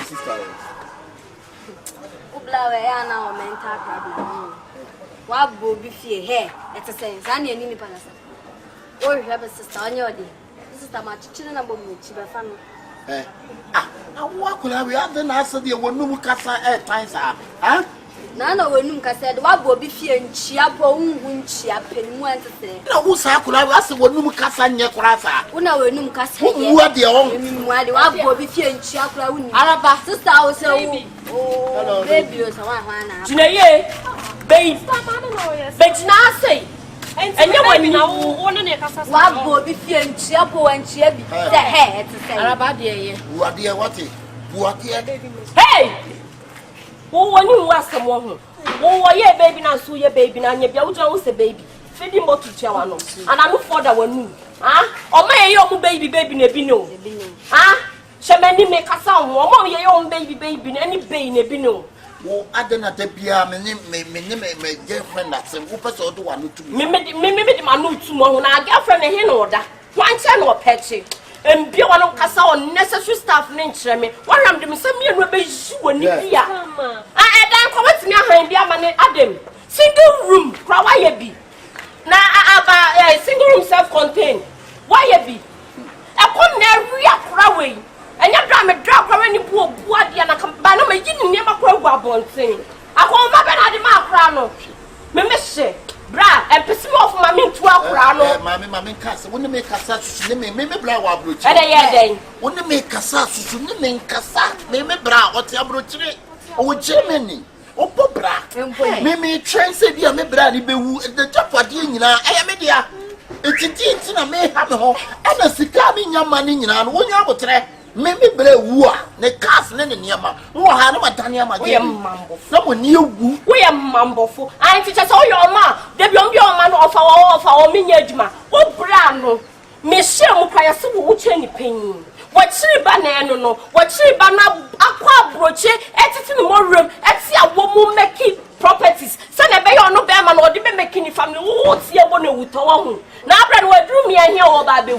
sister. Ublawe yana o mental problem. Wa bo bi fie he exercise ani ani nipa na sa. O hwe sister onye odi. Sister ma chichire na bo mu chi be fa no. Awo akula we have na asa de wonum kasa times ah. Na wonum kasa de wa bo bi fie nchia po unhu nchia panimu antese. Na wo sa akula we asa wonum kasa nye kurasa. Una wonum kasa ye. Wo de on. Mu ade wa bo bi fie nchia akula woni. Araba sister o se wo. Oh, baby o se wa na. Jinaye. Babe. Bejina say. Enye wani na wo ne kasa sa. Wa bo bi fie nchia po wanchia bi. Se he etese. Araba de ye. Wo de what? Wo de Hey! Wo wani wasam wo ho. Wo ye baby na so ye baby na nya bia wo jwa wo se baby. Feeding bottle tia no. Ana no for da wanu. O ma ye o mu baby na bi no. Shemani me kasa ho. O ma ye o mu baby na any baby na bi no. Wo adena da bia me girlfriend that say wo person do wanu tu. Me de manu tu mo ho na girlfriend he no da. Wanche no peche. Mbia wano kasa unnecessary stuff ne nkyere me. Waram de me se me no be yi woni bia. Dan ko wetimi ahan bia ma ne Adam. Single room kra wa ye bi. Na aba single room self contained. Wa ye bi. E ko na ri akra we. Enya dra me dra kra ni bu ade na ba na ma yi ni ne makra gu abonten. Akon ma be na de ma akra no. Me hye. Bra, and piss me off my mean to our mammy cassa, wouldn't make cassa, me bra wa brooch. Wouldn't make cassa, me cassa, me bra, what your brooch, or Germany, or Bra. Me train said, dear, me brady be the top for dinner, I am media. It's a may have a home, and a cigar in your money, and one hour tray. Maybe woo, ne cast nene yama, who had a Tanyama, mambo. Someone knew we are mambo for. I teach us all your ma, the young man of our minijma. Oh, Brano, Monsieur Mupaya, so which any pain. What she banana, what she banana, aqua broche, at in the more room, at see a woman making properties. Send a bay or no bearman or the making family. What's your one with our now, Brad, what drew me here all by the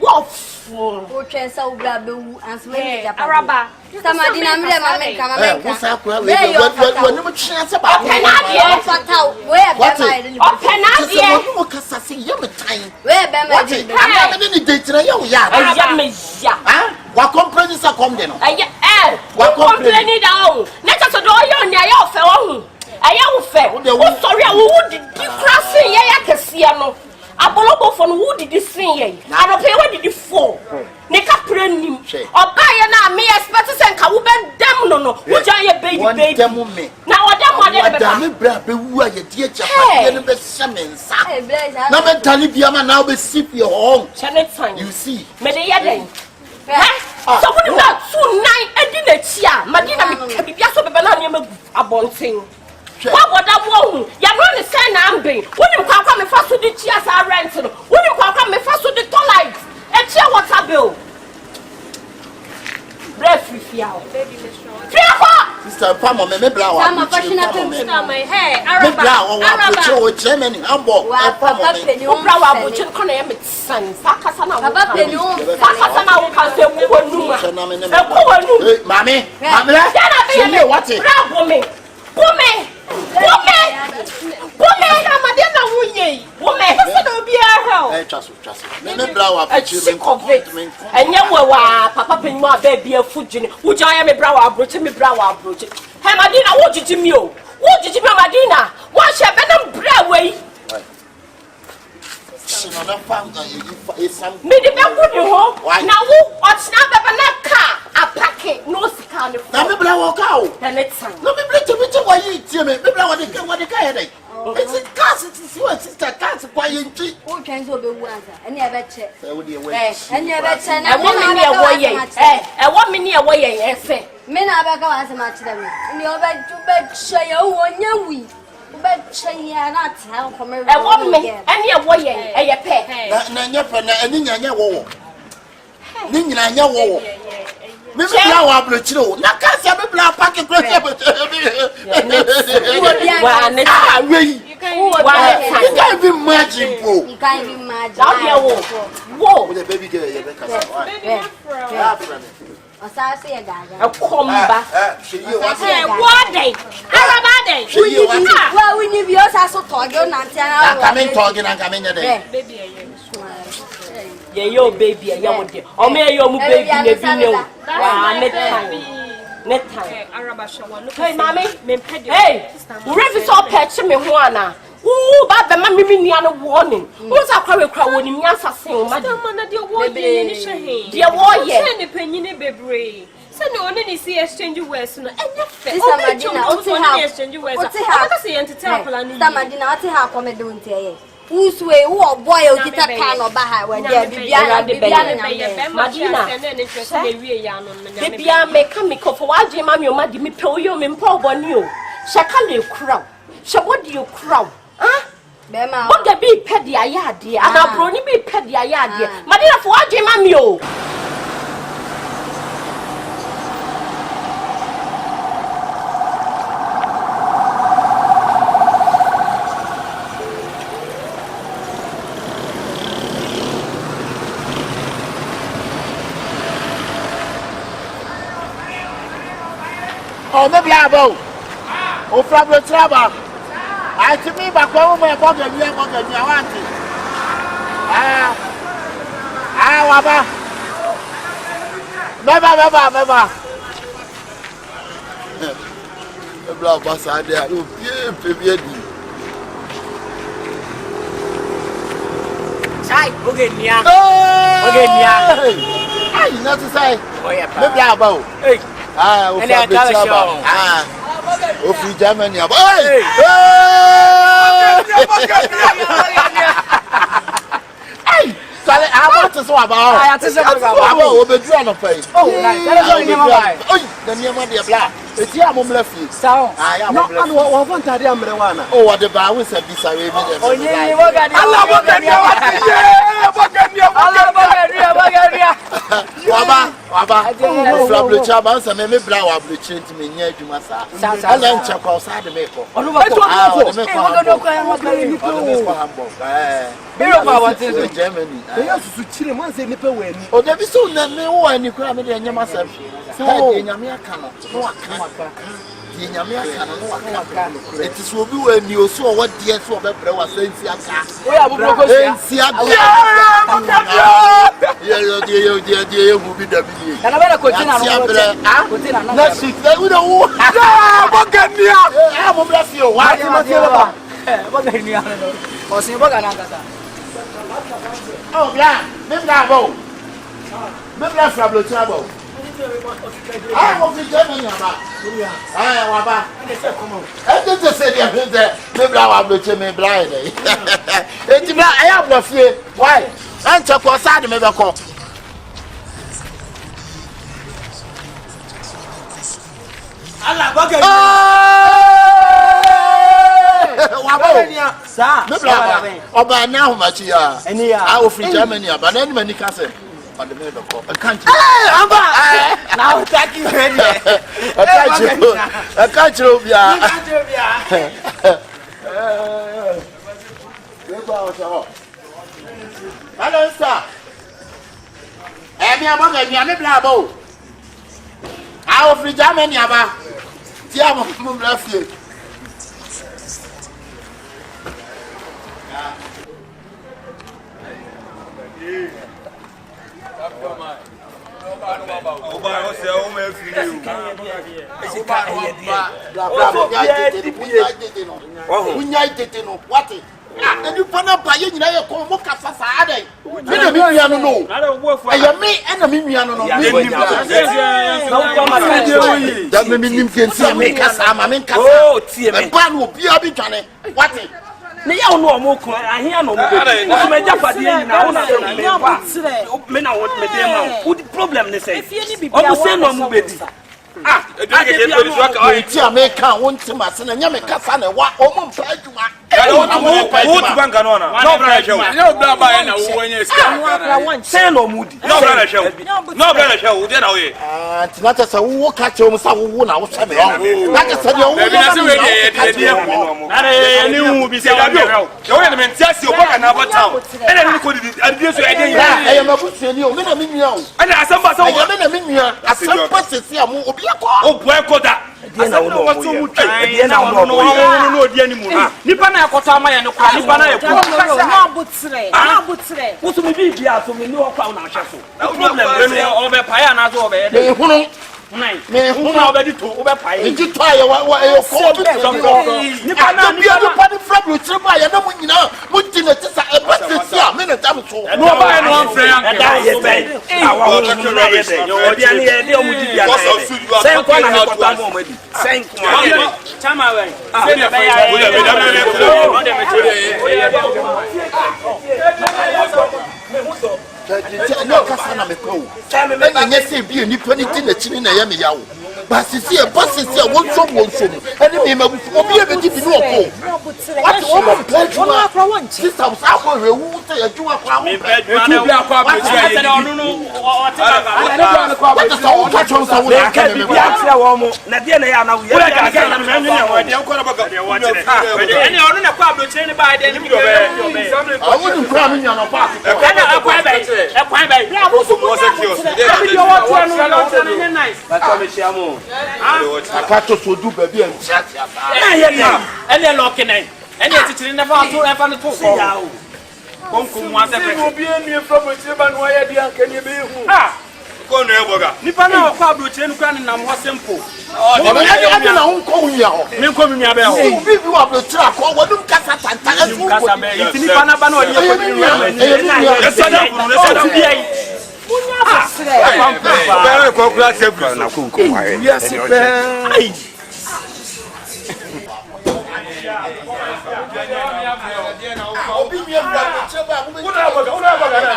wolf. O chensa o grabe u answer Araba. Somebody na me make am what's up we no chance about fatal where be my penalty no kasa say you me time where be my am me date na you ya wa complain say come dey no wa complain down na just do you nya ya ofe wo hu aya wo fe wo sorry a wo di crashing ya kese no abolobo for no wood di sin ye anope we di for ne kapre nim oba ye na me expect say nka wo ben dem no wo jan ye baby na odam ade be me bra be wu a ye die chapa ne be semensa na me tani bia ma na be sip your home you see me de ye den so wo na 29 edi na chia madina me kabibia so bebe na ne magu abonten what would I want? You're going to send Ambi. Wouldn't come and fast with the cheers are rented. Wouldn't come and fast with the toilets. And cheer water bill. Breath with you. Sister, Pama, me blow. I'm a passionate my hair. Araba, Germany, Hamburg. Papa, you blow which you can make son. Sakasana, Papa, you Sakasana, Mammy, what's it? Woman. Woman, Madonna, woman, be a hell. Trust me, blow up a children commitment. And you were Papa Pinma, baby, a food, which I am a brow, broaching me brow, broaching. Hey, Madina, what did you mean? What did you mean, Madina? Why shall I bread away? Me the good you home. Now, what's not the car? A packet, no scan. Now, me blow out. And it's time. No, me bleach to why you tell me. Me blow what the guy. It's a cast, it's your sister, cats, why you cheat. Who can so be one? And never check. And you never check. I want me near way. I want me near way. I say. Men are back as much them. And you're back to bed, say, oh, one young week. But say, not help from a woman. And your way, a pet. Nanya friend, and Nina war. Nina war. Maybe now I'm not true. Now, can't say me blow packet. You can't be imagine, bro. You can't imagine. Whoa, the baby girl, Asase ya gaga. Akomba. What day? Arabade. We need you also talking Nantana. Coming talking and coming there. Baby. Yeah, your baby, your baby, next time. Hey, mommy. Hey, wherever saw patch me one. Ooh, but the mammy me no warning. What's a crowd when you answer saying, Madam, dear warrior, dear warrior, send a penny, baby. Send no one any see exchange words. And exchange words. What's it to tell Madina? What have come doing here? Who's way, who or boy, or get a can or baha when they're Madina, make come for what your mammy or maddy me tell you, and poor one you. Shall you crow? Shall what do you crow? Huh? What the be petty a yard, dear? And I'll probably be petty a yard, dear. Madina, for what your mammy? Oh, maybe I will. Oh, from the trouble. I to me back home my pocket, you want to want it. Never. The blood was out there. Oh, baby. Chai, okay, Nia. Hey, not to say. Maybe I will. Hey. And I tell you, of Germany. Hey, I want to talk about. I will be drawn of face. Oh, the near money black. It's here, I'm left. So I am not one time. Oh, what the bar was a disarray. Oh, yeah, from the Chabas and maybe blow up the chin to me near to my side. I learned to cross the maple. Oh, Germany. They also to chill once a nipple when. Oh, there is soon that no one you cram it in myself. So, in America, it is will be when you saw what the answer of the was saying. Dear, will be the video. And I better continue. Let's see, they would know. What can you? I will bless you. What can you? Oh, yeah, maybe I will. Maybe I from the trouble. I will be Germany about. I just said, maybe I will be me blind. I have no fear. Why? I'm to cross out the medical. Allah, now much I will free Germany, but then many castle on the medical. I can't. Now attack you. I can't. Hello, sir. I'm I will free Germany about. And you put up by you, come walk as a Saturday. Me and me, that may mean can see me as I'm a man. Oh, Pan will be a bit on it. What? Me, I know more. I hear no more. What the problem they say? Almost say no more. Ah, I make want to my son and Yamaka, what? Oh, Who to bank on? No, brother, show. No, brother, when you say no moody. No, brother, show. No, brother, show. Then away. Not as a walk at your son, not as a new be said, you went and just your work another town. And then you could abuse your idea. I am a good senior, and I some person, I some person, oh, boy, no kasana me ko na nya se bi ni pani ti na chini na ya me yawo ba sisi e ba sisi e won so eni me ma bu obi e be di bi no ko what o mo plan ju na akra won chi sister us akwa rewu te ya ju akra me be ju bi akwa be ju ya ni no o te ba what the so ka chon so we ka me bi ati e wo mo na de na ya na wo ya ka na me nyu ya wo de ko na ba ga de wo tere eni onu na kwa abro chini ba de ni bi do be I wouldn't cry me na pa na akwa be Ekwan bay. Akato so do baby and chat. Ene lock nine. Ene titiri na fa to e fa no to ko. Konkum wa se be. Obi enu from Etiba no ya di anka ni be hu. Ah. Ko no eboga. Nipa na kwa abroche nu kwa na mo simple. Ene na unko wuya ho. Me ko mi be ho. Obi bi wa abroche akọ wodum kasa tanta asu. Kasa be. Itini pa na ba na odi ko mi wi. Esada kuru esada bi ai. Munya sere. Ba ko kura se na kunko wa e. Yes pe. Ai. Obi mi abra cheba mu be. Una boga na.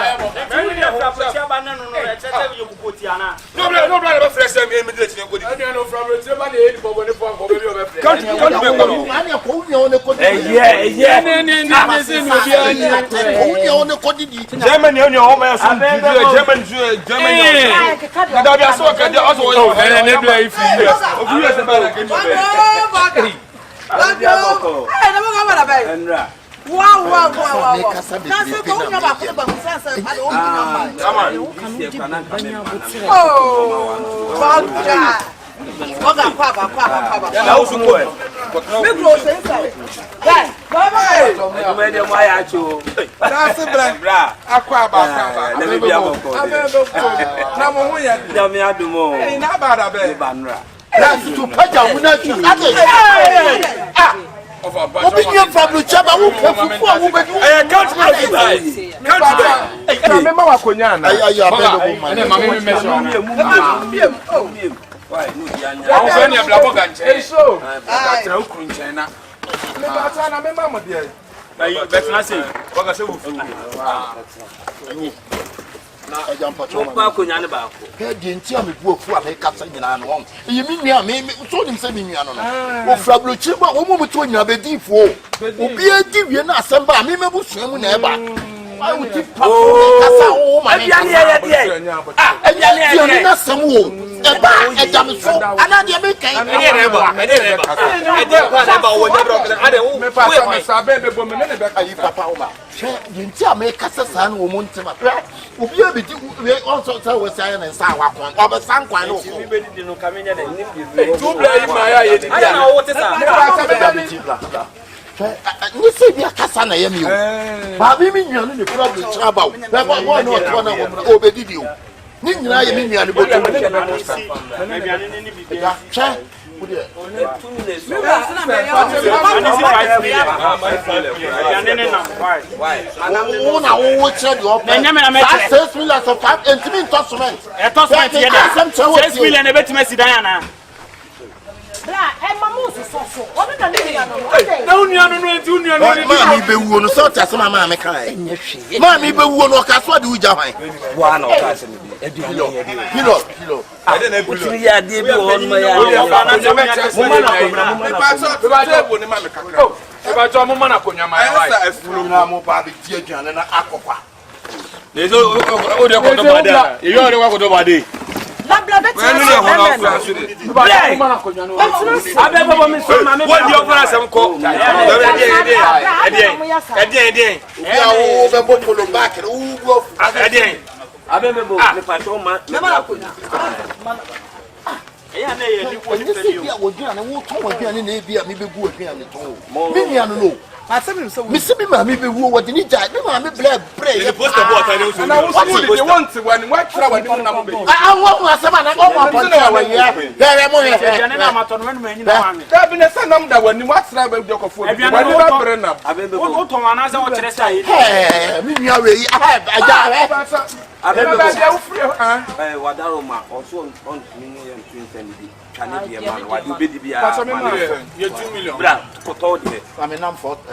Me mi abra cheba na no chebe yo kupoti ana. No bra be fresh me immediate ne kodi. Ani no from cheba na e di bobo ne fo be o be fresh. Count be ko. Ani ko nya one kodi. Ne se no bi ani. Ko nya one kodi di. Germany oni o ma so Germany. Na da bi aso ka de aso wo. Ne bla ifi. Obi ye se ba na kedi be. Hey, no go bala bay. Wow. Kasa ko unya ba ko ba musansa ale o ni number. Oh, baga. Oga kwa. Ya na usuko e. Me bro sense. Guy, baba. Me de mo ya chu. That's bra. Akwa ba. Na me bia boko. Na mo hu ya. Da me adumo. Eh na ba da be. Ba nra. That's to paja una chu. Obi nye Fabio Chaba wo Fufuo wo bedu. Count me Count me. Me ma wa konya na. Ayo abelo mo man. Na me measure. Why no dia nya. Awu fe ni ablabo ganche. Eh so. Atra ukru nchen na. Me ba ta na me ma mo dia. Ayi betna say. Waga se Fufuo. Na ejampa choma. Mo ko nya ne ba ko. He di nti a me bu ofu a me kasa nyina no won. Eyi mi nua me so nim se mi nua no no. O Fabio Chaba wo mo to nya be di fuo. Obi e di wie na asamba me mebu suamu na eba. Why would you pass kasa wo ma ni? Ebiane na sam wo. Eba ejam so ana de me kan. E de reba. E de kwa na ba wo nya bro. Ade wo. Me pa sa me sa be be bo me ne be ayi papa wo ma. Che di nti a me kasa sa na wo mo ntima. Obi e be di we also say we say na sa wa kon. Oba san kwan no ko. Be di no kamenya na ni bi. Tu bla yi ma ya ye di. Ana na wo te sa. Me pa sa be di bla. Ni se bi akasa na ye mi o. Ba bi mi nua no ne problem Chaba o. Ba wo no to na wo mo o be di o. Ni nyina ye mi nua ne botu. Na bi ane ni bi bi. Cha. pa cho mo mana konya mai wai esa efuru na mo ba be tie aduane na akokwa nezo o de ko do bada e yo de wa ko do bada Labla beti na abebo mi so ma me wo di ofara sem ko ede ya wo be bo polo back wo go ede abebo me pa so ma me ma ko na eya na ye ni ko ni pe yo wo duane wo to wo duane na e bia me be gu aduane to me nia no Missimi Mammy be who what did I do? I'm a bread. The post of water, and I was want to when what travel. I want some I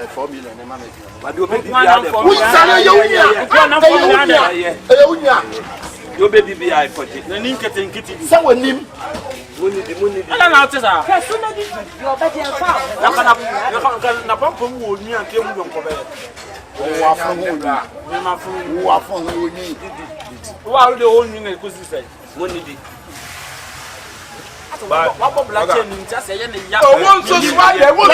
$4 million. Your baby be I for it. The name getting kitty. Someone name. I don't know. Your baby and found. Na pump wood me and came from Kobe. Who are from who need. Who are the old men who say, money. What black just saying, one so smart, I won't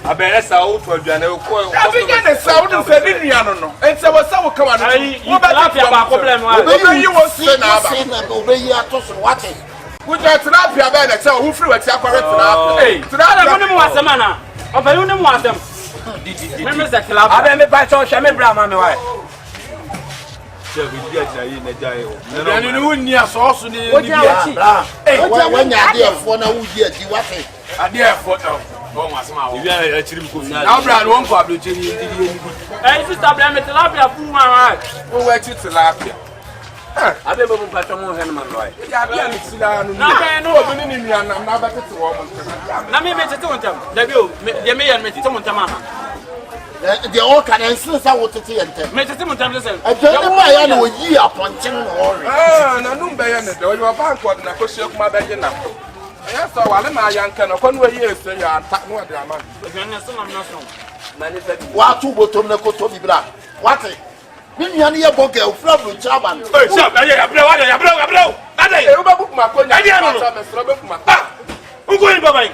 I better sound for Jana. I began a sound of Ferdinand, and so was so come on. You about problem. You will see now. Obey your toss and watching. Would you trap your bed? So who flew at Sakura? Hey, to that one was a man. Of a union was them. Remember that club. I don't buy so Shaman Brown, my wife. We get in a jail. And you wouldn't hear sauce in the when you're there for now, you what I dare for now, Brad won't publish any. I just stop them at Tilapia, fool my right. Who went to Tilapia? I never will pass on him, my right. I know, but in India, I'm not better to woman. Let me make it to them. They may admit it to Mama. The all can answer I want to see and tell. Make it to them. I don't know why I know ye upon Channel or. Ah, no, Bayonet, or you are backward and I push up my bed enough. Yes, so while my young can of 1 year say you are attack more than man. What two bottom the coat of the black? What? When you are near Bogel, Flab with Chaban. Who going by?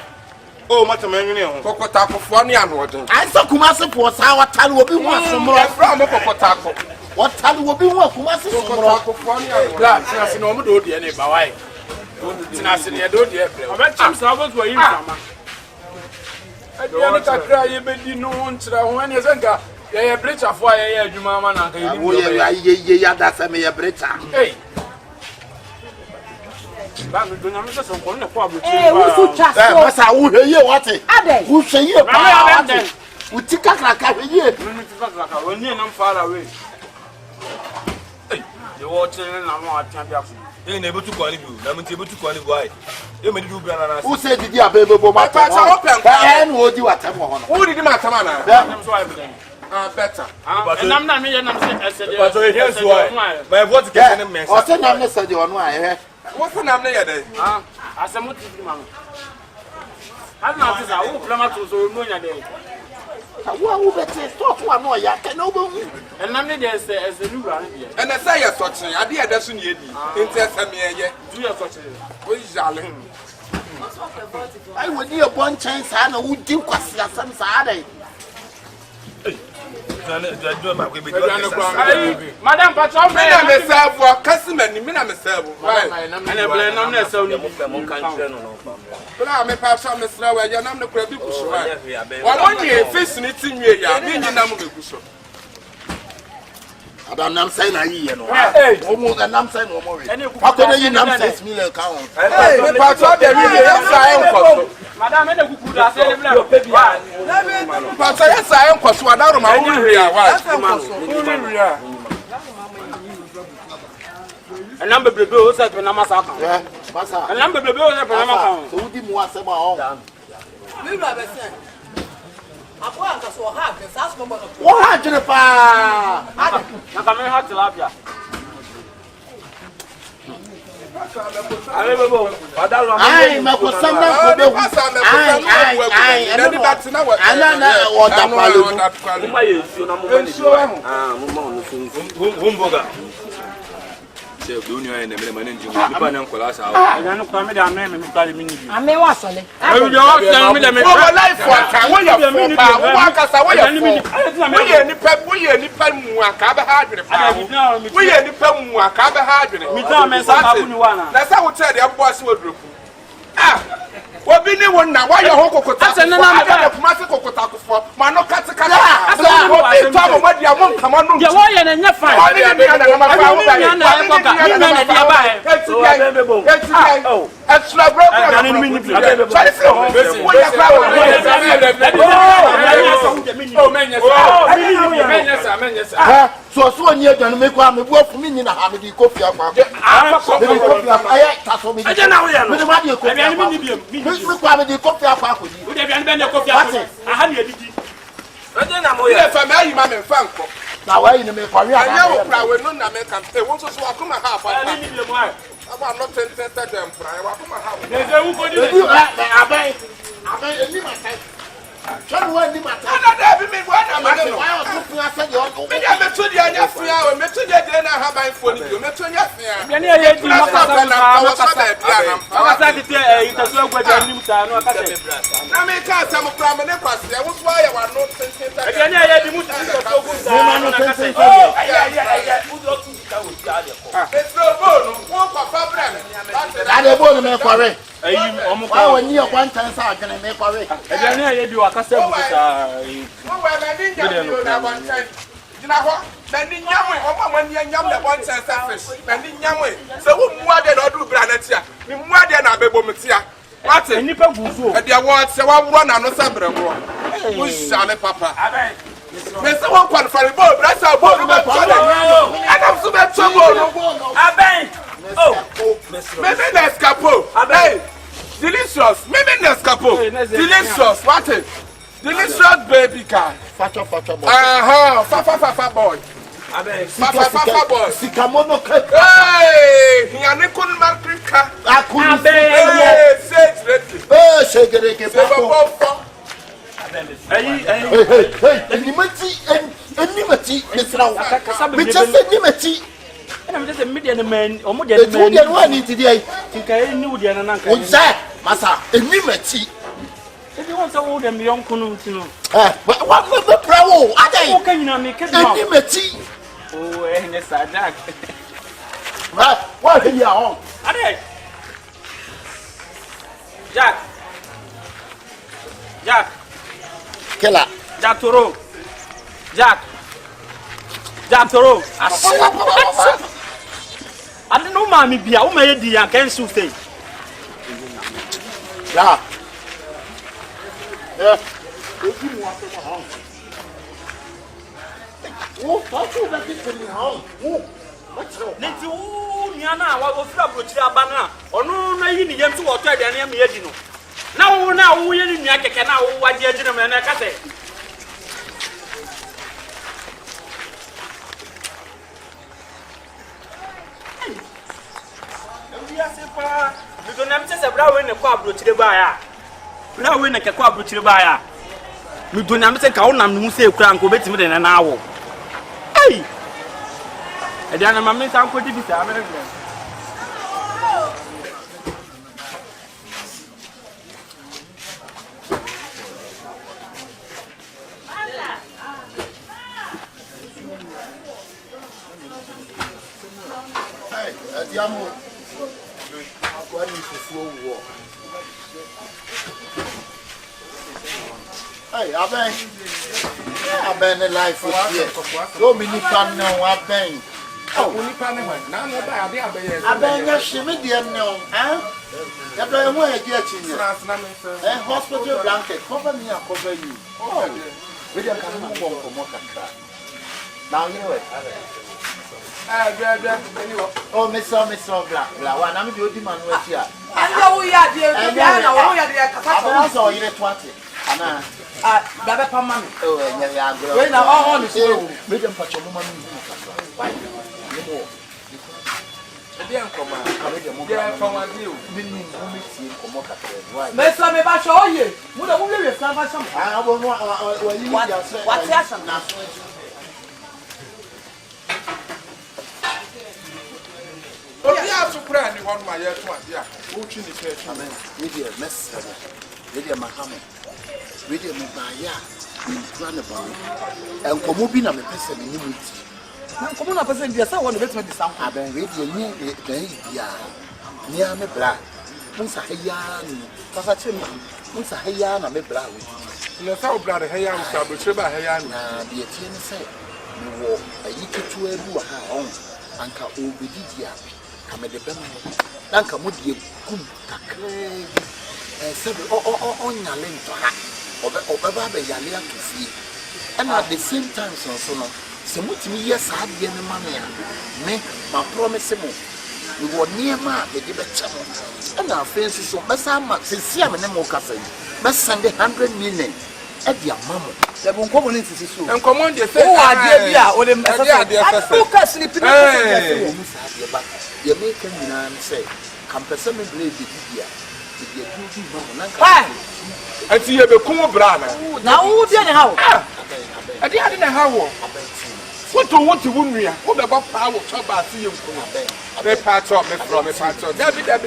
Oh, Mataman, Cocotaco for Nian. I saw Kumasi was our time will be one from more from Cocotaco. What time will be one Kumasi for Nian? No, do the any by. I don't yet. I bet some servants were in. I don't cry, you may know when you think a bridge of fire, you mamma. That's a mere bridge. Hey. Who say you? We take a year. When you're far away. You're watching and I'm not champion. You're able to call you. I'm able to call you. Why? You may do better. Who said the dear baby? My parents are open. And what you are telling me? Who did my tamana? Better. And I'm not me. I said, here's why. But what's getting a mess? I said, I'm not said you on why. What's the name there? I said, what is the man? I'm not as I will plumber to so moon a day. What will better stop one more? I can know. And I'm there as a new run. And I say, you're touching. I did that soon. Interest me yet. Do you touch him? What is him? I would be a one chance. I know who do question some Saturday. Madam Patron, I'm a serve for customer, I'm a serve. And I blame on this only country. But I'm a passion, Mr. Rower, you're not the credit. One year, fishing it in me, I'm in the number of Bushel. I don't know, saying a year, almost an answer no more. How can you not 6 million count? Hey, Patron, there is a Madam, and the good I said, but yes, I am quite one out of my own area. A number of bills at Panama. Yeah, Massa. A number of bills at Panama. So who didn't want some all? What happened to I come in hot tilapia. Ai, mas você não pode. The union and the money to the class. I don't come with a name and tell me. I may was on it. I will tell me the life for a time. When you're a minute, walk us away. We are the we are the Pamua hard. We are the Pamua hard. That's how we tell the boss would group. Ah, what be the one now? Why your Hoko? That's another Masako for Manokata. What you won't come on. You're lying and you're fine. Extra so so near to make one work for me in a hammy coffee. Now, why in the make for me? I will not make them say, won't you walk on my half? I'm not tempted to them. I walk on my house. There's a woman you John went in my time. I don't have been one of my own. I said, you're going to the other free hour, met to the dinner, have my phone, you met to your fear. Many a year, I was some prominent person. That was why I was not thinking that. What a nipper Fufuo. And there was a one and no sabre. Who's son, Papa? There's one for the boat, that's our boat. And I'm so much trouble. Oh, maybe there's capo. Delicious. Maybe there's capo. Delicious. What it? Delicious baby car. Facha boy. Fafa boy. Fafa boy. Sikamono cake. Hey, he and couldn't mark car. I couldn't say, I'm just a median man or more than one today. Think I knew the ananka. Massa, a nimity. If you want to hold them young Couldnt. What was the pro? I can you make it nimity? Oh, and yes, I Jack. What are you on? Jack. Killer. Jack Toro. Jack Toro. I don't know, Mammy, be a woman, I can't stay. Yeah. Oh, thought you were getting home. Let's you, Yana, what was up with your banner? Or no, you need to water the enemy. Now, we didn't make a now, what the gentleman I can say. We don't have to brown in the quabble to the buyer. Brown in a quabble to the buyer. We don't have to count on who say crank will bet within an hour. Hey! And then I'm a uncle to be Diamo, Nkwan Fufuo. Hey, Aben the life here. So many fun now, Aben. Only Panama, none of the Abenya Shimidian no, eh? That's why I'm going to get you. Hospital blanket, cover me and cover you. We don't come home for more than now, you know it. Oh, Miss Black, one, I'm your demand with you. I know we are dear, I saw you at 20. Baba Pamma. Oh, yeah, we're now all on the show. We don't put your woman. Let's me back show you. What a woman is not some. I will what's that? Yeah, to pray and one my yet one. Yeah, watching the church. Amen. Media mess. Media Mahama. Media Mubaya. Nkwan about. And Komobina me person in unity. Come on, person, yes, I want to get me some. I've been reading the near me black. Musa Hayan, Musa Hayan, and me black. Let's how blood a hair, Sabucheba Hayan. The Etienne said, you walk a year to a boo home. Anka Obidia, come at the Beman. Anka Mudi, Couldnt, said, on your link to her, or Baba Yalia to see. And at the same time, so no. Se mutimi yes adie ne ma me ma promise mo we wo niema me de be chamo e na afen so besa ma sisi am ne mo kasa yi be send 100 million e dia mamo le bon ko boni sisi so en common de say o adie bia o de asa focus ni pina ko musa adie ba ye make nyina say kampese me blade de dia de du mamo nan ka ati ye be kun bra na wo de ne ha wo ade ade ne ha wo what to win here? What about power? Chop by see you. They patch up, me from me patch up. Debbie. I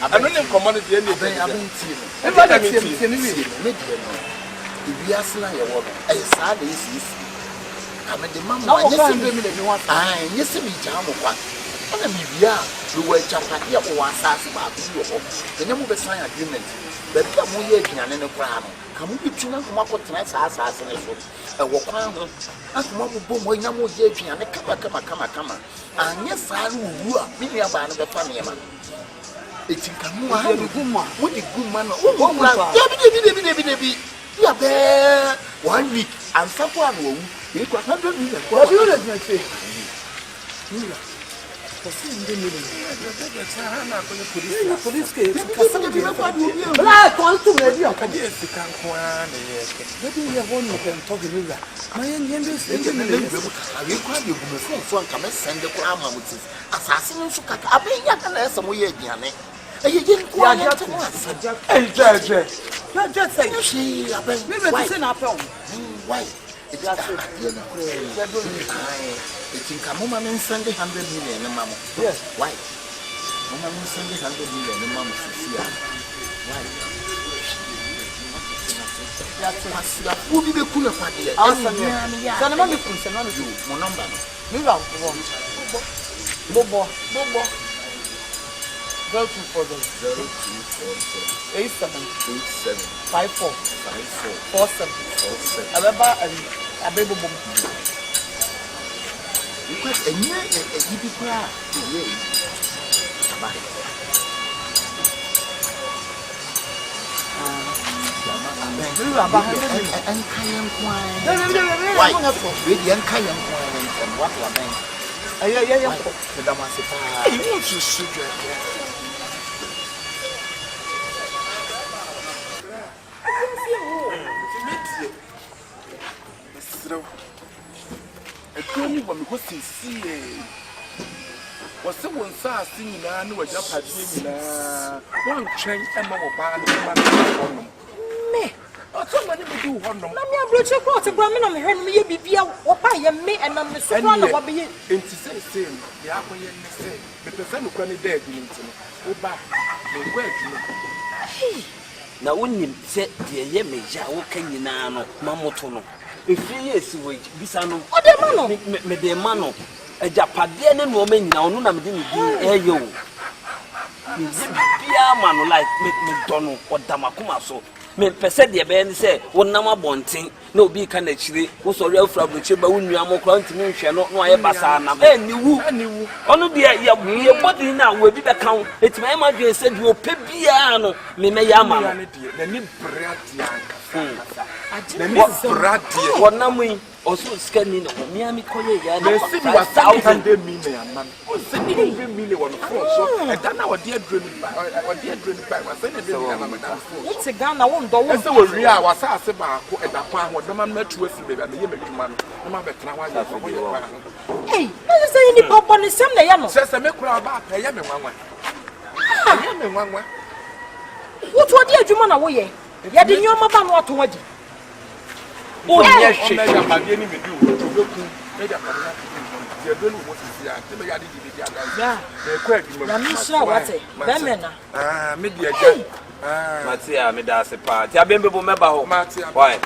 don't know commodity anything. I've been seeing. Everybody seeing. If you ask now, your woman, I sad is. I'm a demand. Now, yes, me jam one. And we are. We were jumping here for 1 hour. The name of the sign agreement. But come here and a crown. Come with you now from what nice ass and a walk on. As Mobile Boom, when you know, and come. And yes, I will be about the family. It's in Kamua, what a good man. Oh, Debbie. You are there 1 week and someone will be 100 million. What do you let me say? Police case. Black wants to ready up. Maybe you have one can talk in that. My youngest, I require you to come and send the crime with this assassin. I mean, you can ask some way again. You didn't quite just say, she, I bet we were sitting up on. Why? It's in Kamuma and Sunday 100 million, Mamma. Yes, why? Mamma Sunday 100 million, Mamma. Why? That's who did the cooler party? I'm not you, my number. Move out for one. Bobo. Go to for them. 87 54 47. I remember a baby boom. Because a year a GP cry. And Kayan Kwine. Why not for Vidian Kayan Kwine and what la bank? Yeah, the Damasita. You want to shoot when we go see was someone saw singing and was just one train and no me. Somebody will do one. Let me approach your quarter, Brahmin, and heard me be or buy me and I'm so one of being in to say, same, the apple, say, but the son who can dead in go back, they wait. Now, when you said, dear Yemaja, walking in Nano, Mamotono. If he is with Bisano, or the Mano, me de Mano, a Japadian woman now, no, I'm doing you. Pia man like McDonald or Damakuma so. me pese de be ni say wonam abonten na obi ka na chire wo sori afra broche ba wonu amokra ntimi nhwe no aye basa nam niwu onu de ye body na wo bi be kan etima ma dwe se de opebia no me ya ma no na ni brati anka na ni brati wonam yi oso skani no mi ami koye ya na si wa 100 million man o se ni 100 million won for so e da na wo de adrenu ba wo de adrenu ba wa se ne de na ma da for What's Ghana won do won se wo ri a wa sa ase ba ko e da kwa ho do ma matu afi be ba me ye medwuma no na ma betena wa ya so ye kwa Hey, let's say ni papa ni sem na ya no. Se me kura ba pa ye me nwanwa ye me nwanwa What wo di adwuma na wo ye? Ya de nyoma ba no ato wadi. o ye hwe omega ma de ni me di wo to beku me da pa na ye do no mo sisi a te me ya di di ada Ya. e kwa adwuma Ya mi sra wate. Be me na. me di aja matia me da se pa ti abembe bo meba ho why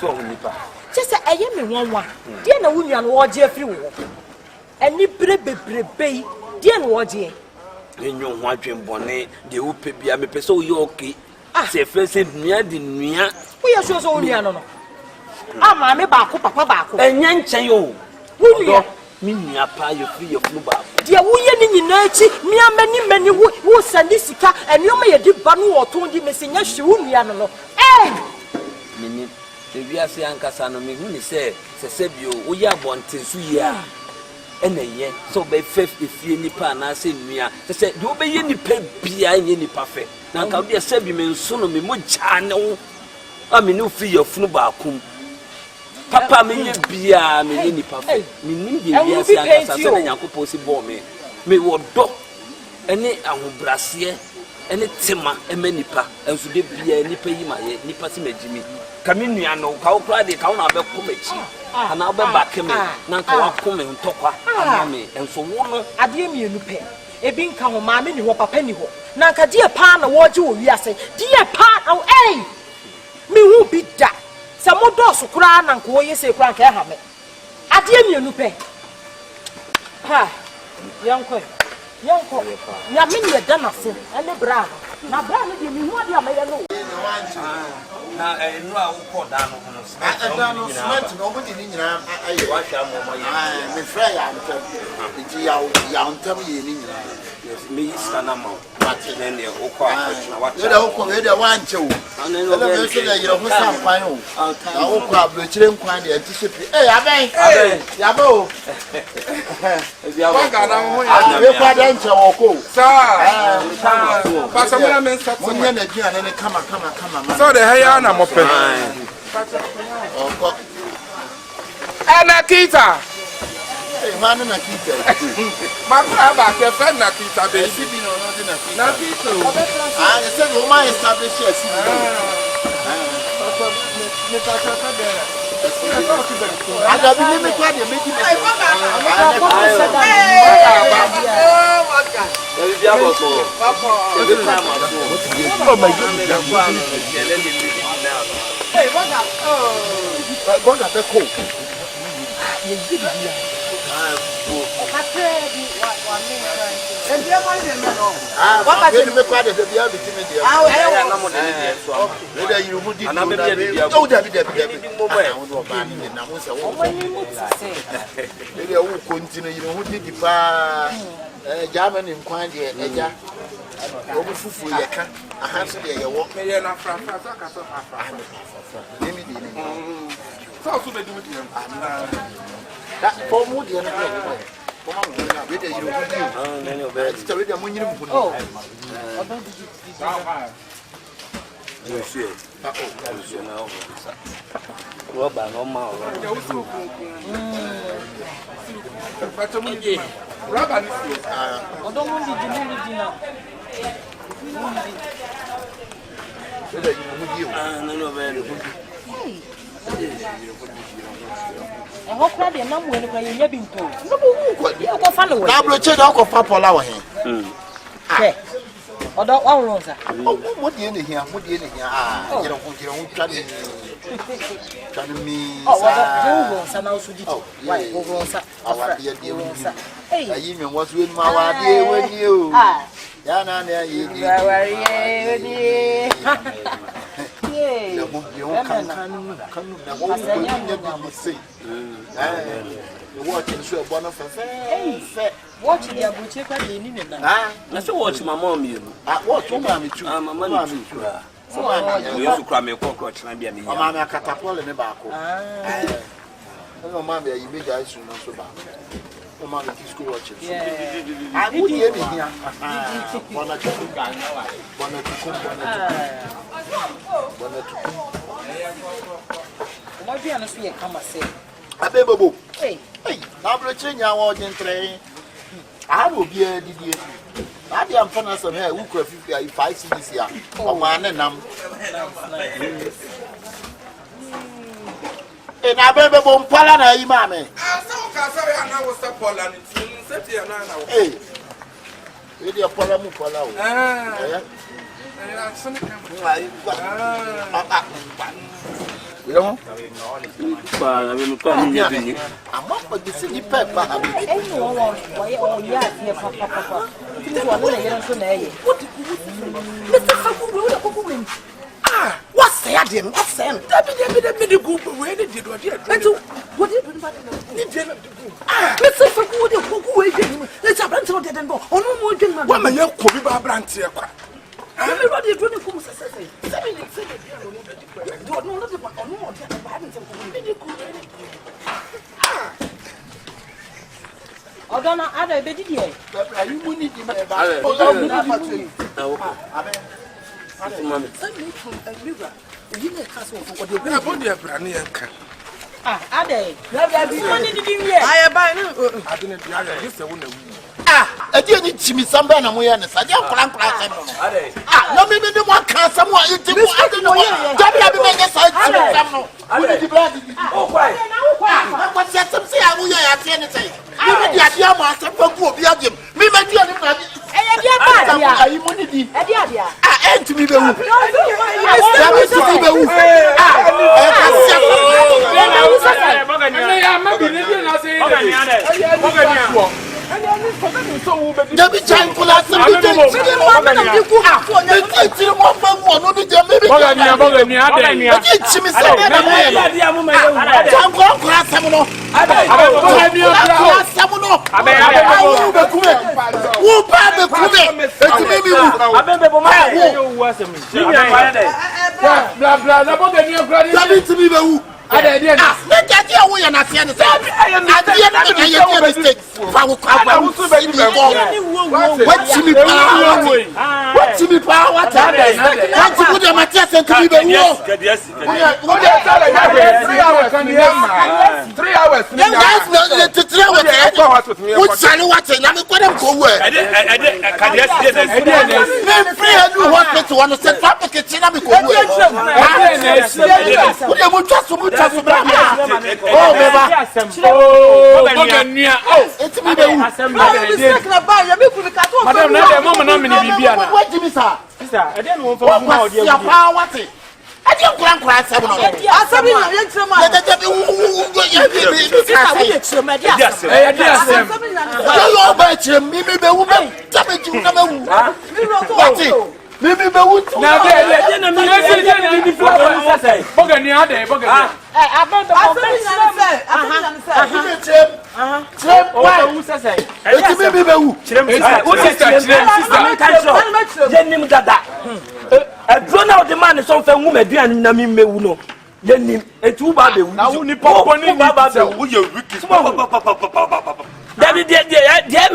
so nipa Just say eye me nwanwa. Die na wo nua no wo je afiri wo. Ani bebrebe die na wo je. enyo ho adwenbone de wo pe bia me pese o ye okay se fese nua di nua Wo ye so wo nua no. Ama me ba ko papa ba ko. enya nchen yo Wo nua mi nua pa ye free ye funu ba die wo ye ni nyina echi mi amani wo sani sika enioma ye di ba no wo ton di mesenya hwe wo nua no. mini te bia se ankasa no me hu ni se bio wo ye abonten su ye a ena ye so be fef efie nipa na se nua se de wo be ye nipa bia nye nipa fe na ka bia se bi me nso no me mo ja ne wo a me no free ye funu ba kum papa me ye bia me ye nipa fe me nim de bia se ankasa se na Yakobɔ si bo me wo do ene ahobrase ene tema ema nipa enso de bia nipa yi ma ye nipa si magimi kami nua no ka wo kra de ka wo na be ko machi ana wo be ba keme na ka wa ko me ntokwa ama me enso wo no ade mi enu pe ebi nka ho maame ni ho papa ni ho na nka die pa na wo je wo wiase die pa na mi hu bi da se mo do so kra na nka wo yese kra nka ha me ade mi enu pe ha yanko ya me ni da na so ene bra na bra no de mi hu ade amaye no na enu a wo ko da no no cement no go di ni nyina aye wa hwa mo mo ye me fra ya ntam ti ya ntam ye ni nyina me yisa na ma ne ne wo ko na wa we da wo ko we da wa nche wo ele me so da yire ho sam kwan o na wo ko abrochire nkwan de anti shepi aben ya ba o wa ga na ho ya we kwa da nche wo ko sa pa sa mo na men sa mo nya na aduane ne kama ma so de haya na mo pe oko ana kita manu na kita makra ba ke fe na kita be sibi no no na kita they say no man establish a sibi me ta ta de ada bi me kwa de meji me Germany Nkwan de eja obu Fufuo ye ka ahanso de ye wo me ye na fra so ka so afra nimi de ni so so be di me da for mu de na ko ma mu na we de yiru hudi ne ne obe ti we de mu nyiri mu oh odon yo sie pa o yo na o sa wo ba no ma o Fato mu di raba ni si odon mu di na we de yiru hudi o ne ne obe ho kra de na mu ene kwa ye nya bi nto no bo hu ko ye ko fa no we na bro che da ko fa pola wo he ke odo wa won sa mo de ne hia yero ko twa mi oh wa do sa na usu di wa wo sa awa de wo sa ayi nwe wo so enu awa de wani o ya na na ye ni wa ye ni Yeah. Watching show one of watch the abuche kwa ni na. Na so watch my mom you. Watch mommy too. Mama too. So you so cry me cockroach na bia me. Mama catapult ne ba ko. Mama be you make ice no so ba. Mama be school watching. Yeah. I would hear me here. Bona chuku ga na wa. Bona chuku. Mo bia no so ye kama say. Abebobo. Hey, na broche nya wo jentre. I will be a DD. I am fun as some hair who could 5 cities here. Oh, man, and Abebobo Palana, Imame. Hey, with your Polamu Polau. I'm up with the city pepper. What's the idea? What's the end? The group where they did what did what did Mr. Fufuo, let's have to get and go. Oh, no more than one man, you're Kobe Brandt. Everybody is doing cool. I don't know. I don't bet it yet. You wouldn't even I didn't see me somebody and we are the Sadia Crank. No, maybe the one can someone eat the what's that? Some say I will have anything. I Debbie Chan pull out some people.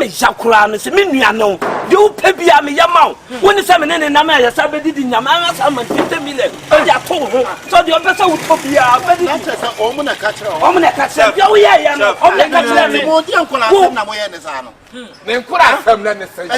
me Shakura, and Seminiano. You pay me Yamau. When the salmon and Namaya Sabedi in Yamana, some 50 million. So the officer would copy a very Omana catcher. Omana catcher. Oh, yeah, Omana catcher. More than Colasano. Then could I have them to say,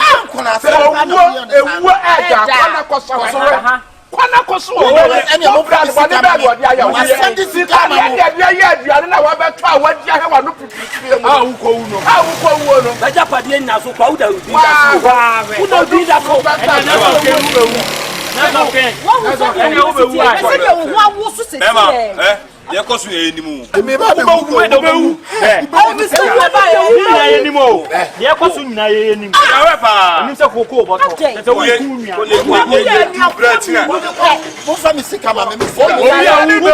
ye ko so ye nimu me ba be wu Oh, Mr. Yeboa, ye nimu ye ko so nyina ye nimu ya we pa nim se koko boto tete wo ku nua ye tu bratina mo fa mi sika ma me o ya wu be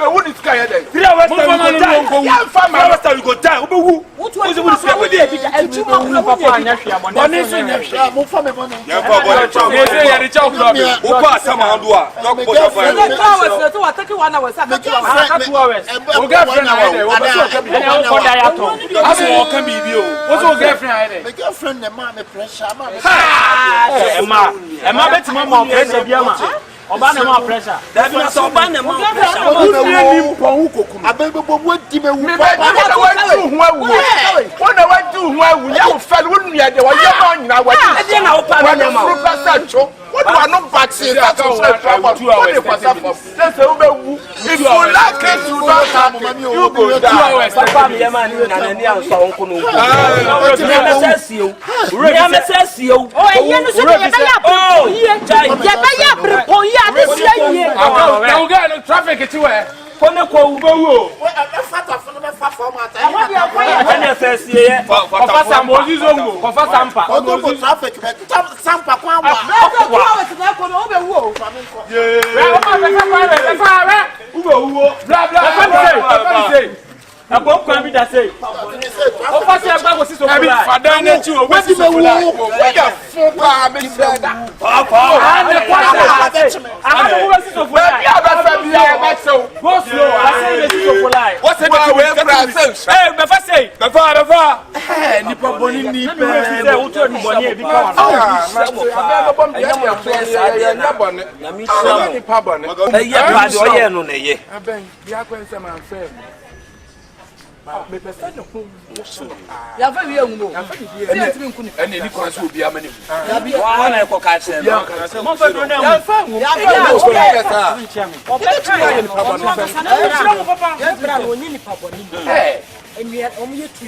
wu ni sika ye dey 3 hours time ya fa ma hours time go die obewu what you want to do? Ejuma kula papa anya hwia bone so nya mo fa me bone ya fa bone chaw ye say ye dey chaw club o ko asama hando a no ko so fa The 2 hours, so I take 1 hour, so I take 2 hours. o girlfriend na we o be so ka bi ene ko da ya to aso o ka bi bi o wo so girlfriend ayi my girlfriend na ma me pressure ma me Emma betima mo pressure bia ma oba na mo pressure That means oba na mo pressure o ni mpon wu kokum abebo bo di me wu papa na wa tu hu awu wona wa tu hu awu ya wo fa wo nua de wa ye ma nyina wa e na wo pa na ma what do I not vaccine that to say for 2 hours let's say wu if you like it you don't have money you go 2 hours papa me ma ni na ni an so nko no me say o me say o Oh, and you know, you got traffic to where kone ko ubewo fata funu me fa format ene first ye kofa sambo zizongo kofa sampa o go traffic me sampa kwa wa bla bla say abo kwa bi da say o fa say agba go si so fly fadan na chi o go si so fly we ga fun pa me brother ane kwa ane go si so fly ya ba fa bi ya ba so go slow I say me si so fly what say that we say eh me fa say me fa ni pa boni ni pe say o to ni boni e bi ka na boni na mi sha ni pa boni e ye pa de o ye no na ye aben bi akwense man fe me pesa no ko ya fa wi enwo ene ni kwa so obi amane wa na ko ka se no mo fa do na ya fa Emia omuye tu.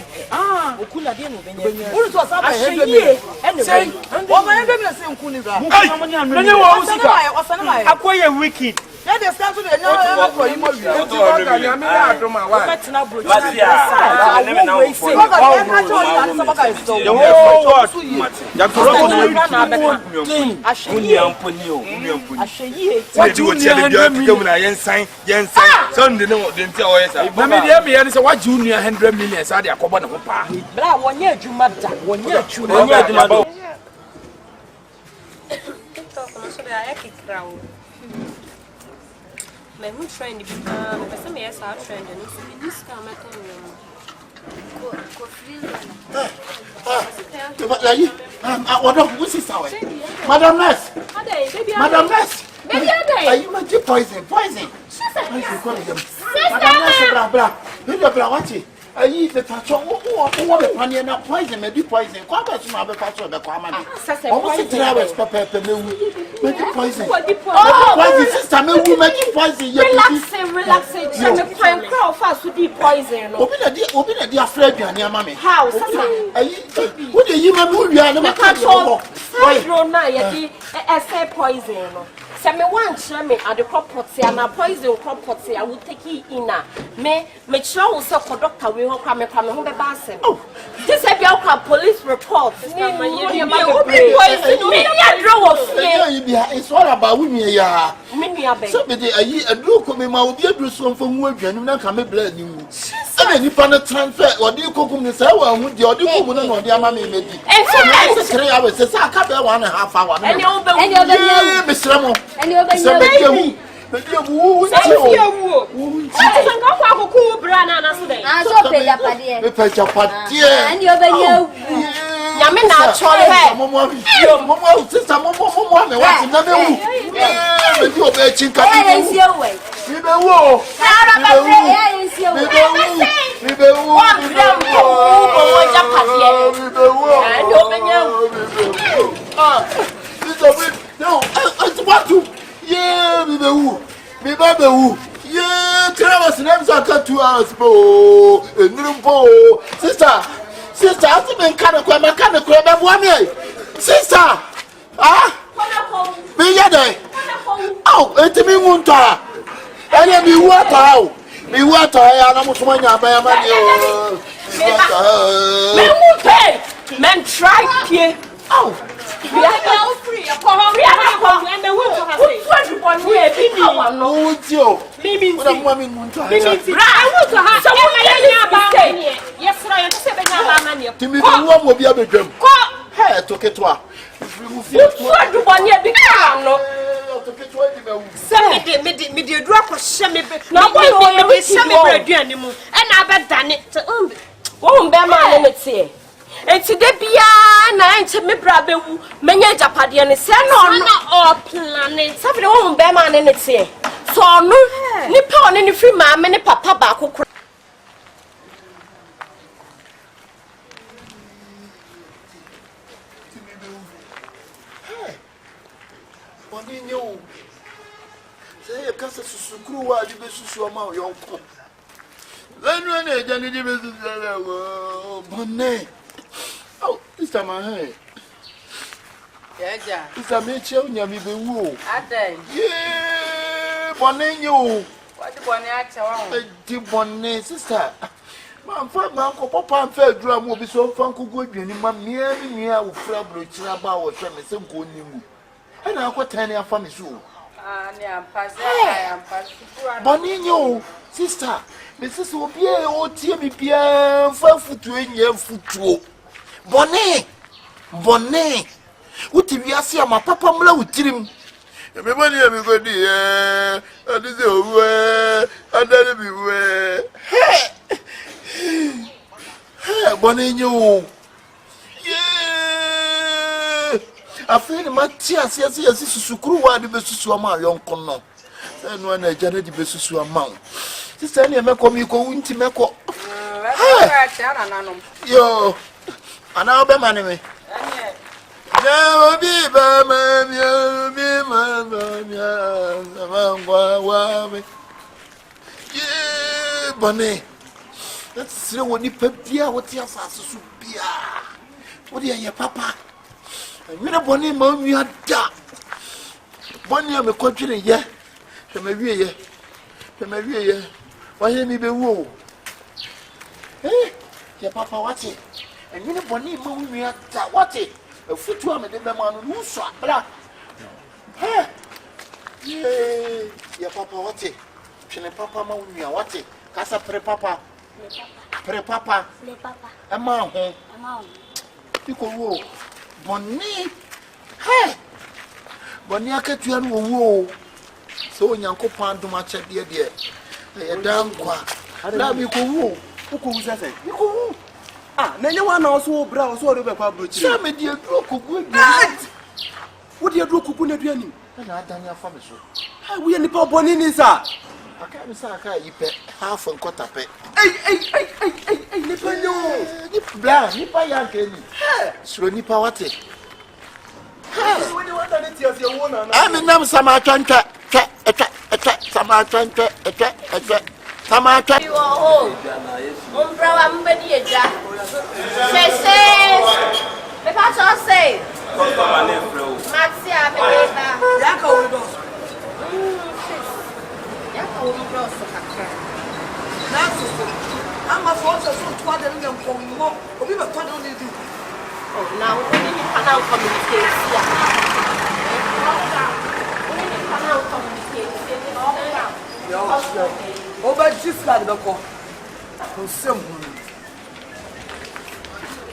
Okula de no benye. Uru to sa ba hebe. Ene wo ma hebe me se nkuni bra. Menye wo usika. Akoye wicked. Ya de scan to de nya ko yi mo wi. ya me ya do ma wa Betina bro. Basia na me na wo fo ya toro ko Uni amponi o Ahyeyi. what you tell the girl to come na yensan so ndi ne de ntia o yesa na me de me ye say what you 100 million sa de akobo ne ho pa Bra wonye adwuma da. Wonye adwuma. do TikTok no so da ya kikra o. Me hu trend bi pa, me pese me yes a trend no so bi dis ka me ton no. Ko free Madam Nurse. Ade, baby. Madam Nurse. Baby, ade. Are you making poison? Poison. Madam Nurse, blah blah. You blah watch it. Are you the touch of what money and not poison? Maybe poison. Come back to my culture. The common. Almost 3 hours pepper. Making poison. Poison sister, me making poison. Relaxing. Tell me crime crowd fast with the poison. Open a dear friend, your mammy. How? What do you remember? We are never control. I don't know. I say poison. Say me one share me at the crop pot say na poison crop pot say I will take it in na. Me sure say doctor we ho kwame ho be ba asem. This say be out police report. Me poison me ya draw of fear. It's all about we ya. Me nua be. So be dey ayi aduru ko me ma obi aduru so mfa hu adwanu na ka me blood ni mu. Say me nipa na transfer odi kokum ni say wa hu de odi kokum na odi ama me medi. And so 3 hours say aka be 1.5 hours. Any obe be sremo. Any obe you. Wu Sanga kwa Akoko bra na na so dey. So pe ya pade. Me pe chapade. Ani obenye Nyame na chole he. Momo sister momo me what na be wu. Me di obe chinka ya yensi ewe. Me be wu. Ara ba se ya yensi ewe. Me be wu. One gram wo japade. Me be wu. Any obenye. This obe no, what to yeah, me be wu. Me ba be wu. Yeah, 3 hours na so aka 2 hours po. Enuru po. Sister, I think me can kwa be bua me. Sister. Ah? Me ya dey. Oh, etimi munta. Any me water how? Me water I am so many abaya me who pay? Men try pay. Oh. We are free. We are and the woman has said, "One way, be no, you. Mimi, what a woman want to have. I want to have someone. Yes, I am saying, to me, one will be a bit drum. Hey, took it to her. What do one year become? No, me did drop a semi bit. No, we semi bread anymore, and I bet done it. Oh, bear my limits here. And today, Biana and me brother, many Japadian send on all planet. Somebody won't bear man in it here. So, no, Nippon any free man, many papa back who cry. What do you say? A cassa screw while you be so amount your uncle. Then when I done it, Bonnet. Oh, this time I heard. Yeah, it's a Mitchell, Yammy be woo. I did. Yeah, Bonnet, you. What the one actually? The Bonnet, sister. My father, Uncle Papa, and fair drum will be so fun. Could go in my me out of Fabro, Chinaba, or Tremor, so good. And I got 10 years from his room. I am passing. Bonnet, you, sister. Mrs. Obie, oh, Timmy, Pierre, 5 foot 2 years foot. Bonnet, Bonnet. What if you see my papa mla with him? Everybody have a good year. And this is away. And then be way. Hey, Bonnet, you. Yeah. I feel my tears. Yes, this is Sukuru. The best to my young corner. And when I generate the best to amount. This time, you make me go into me. Yo. And I'll be money. Never be by my yeah, Bonnet. That's what you pep dear. What your sass be. What are your papa? And when a Bonnet, mom, you are dark. Bonnie, I'm a country, yeah. Maybe, yeah. Why, me be woo? Eh, your papa, what's it? And you know, Bonnie, mom, we are what it? A foot to him and the man who shot, blah. Hey, yeah, your papa, what it? Chile papa, mom, we are what it? Casa pre papa, a man, you go woo. Bonnie, hey, Bonnie, I can't you woo. So, Yanko Pan to match at dear. A damn quack. I love you go woo. Who could say? You go woo. Ah, no one also brows or the public. Some dear Cook. What do you do, Cookuna? And I done your family. We only pop one in his art. I can't say you pay half and quarter pay. Hey, Nipper, blind, Nipper, young Kenny. So, Nipper, what it? I'm in them some attention. Samata. You are home. Umbrella, I'm ready. Say, the pastor say, Maxia, Yako. I'm a force of 200 young more. We were totally do. Oh, now we need to communicate. Over just like the call.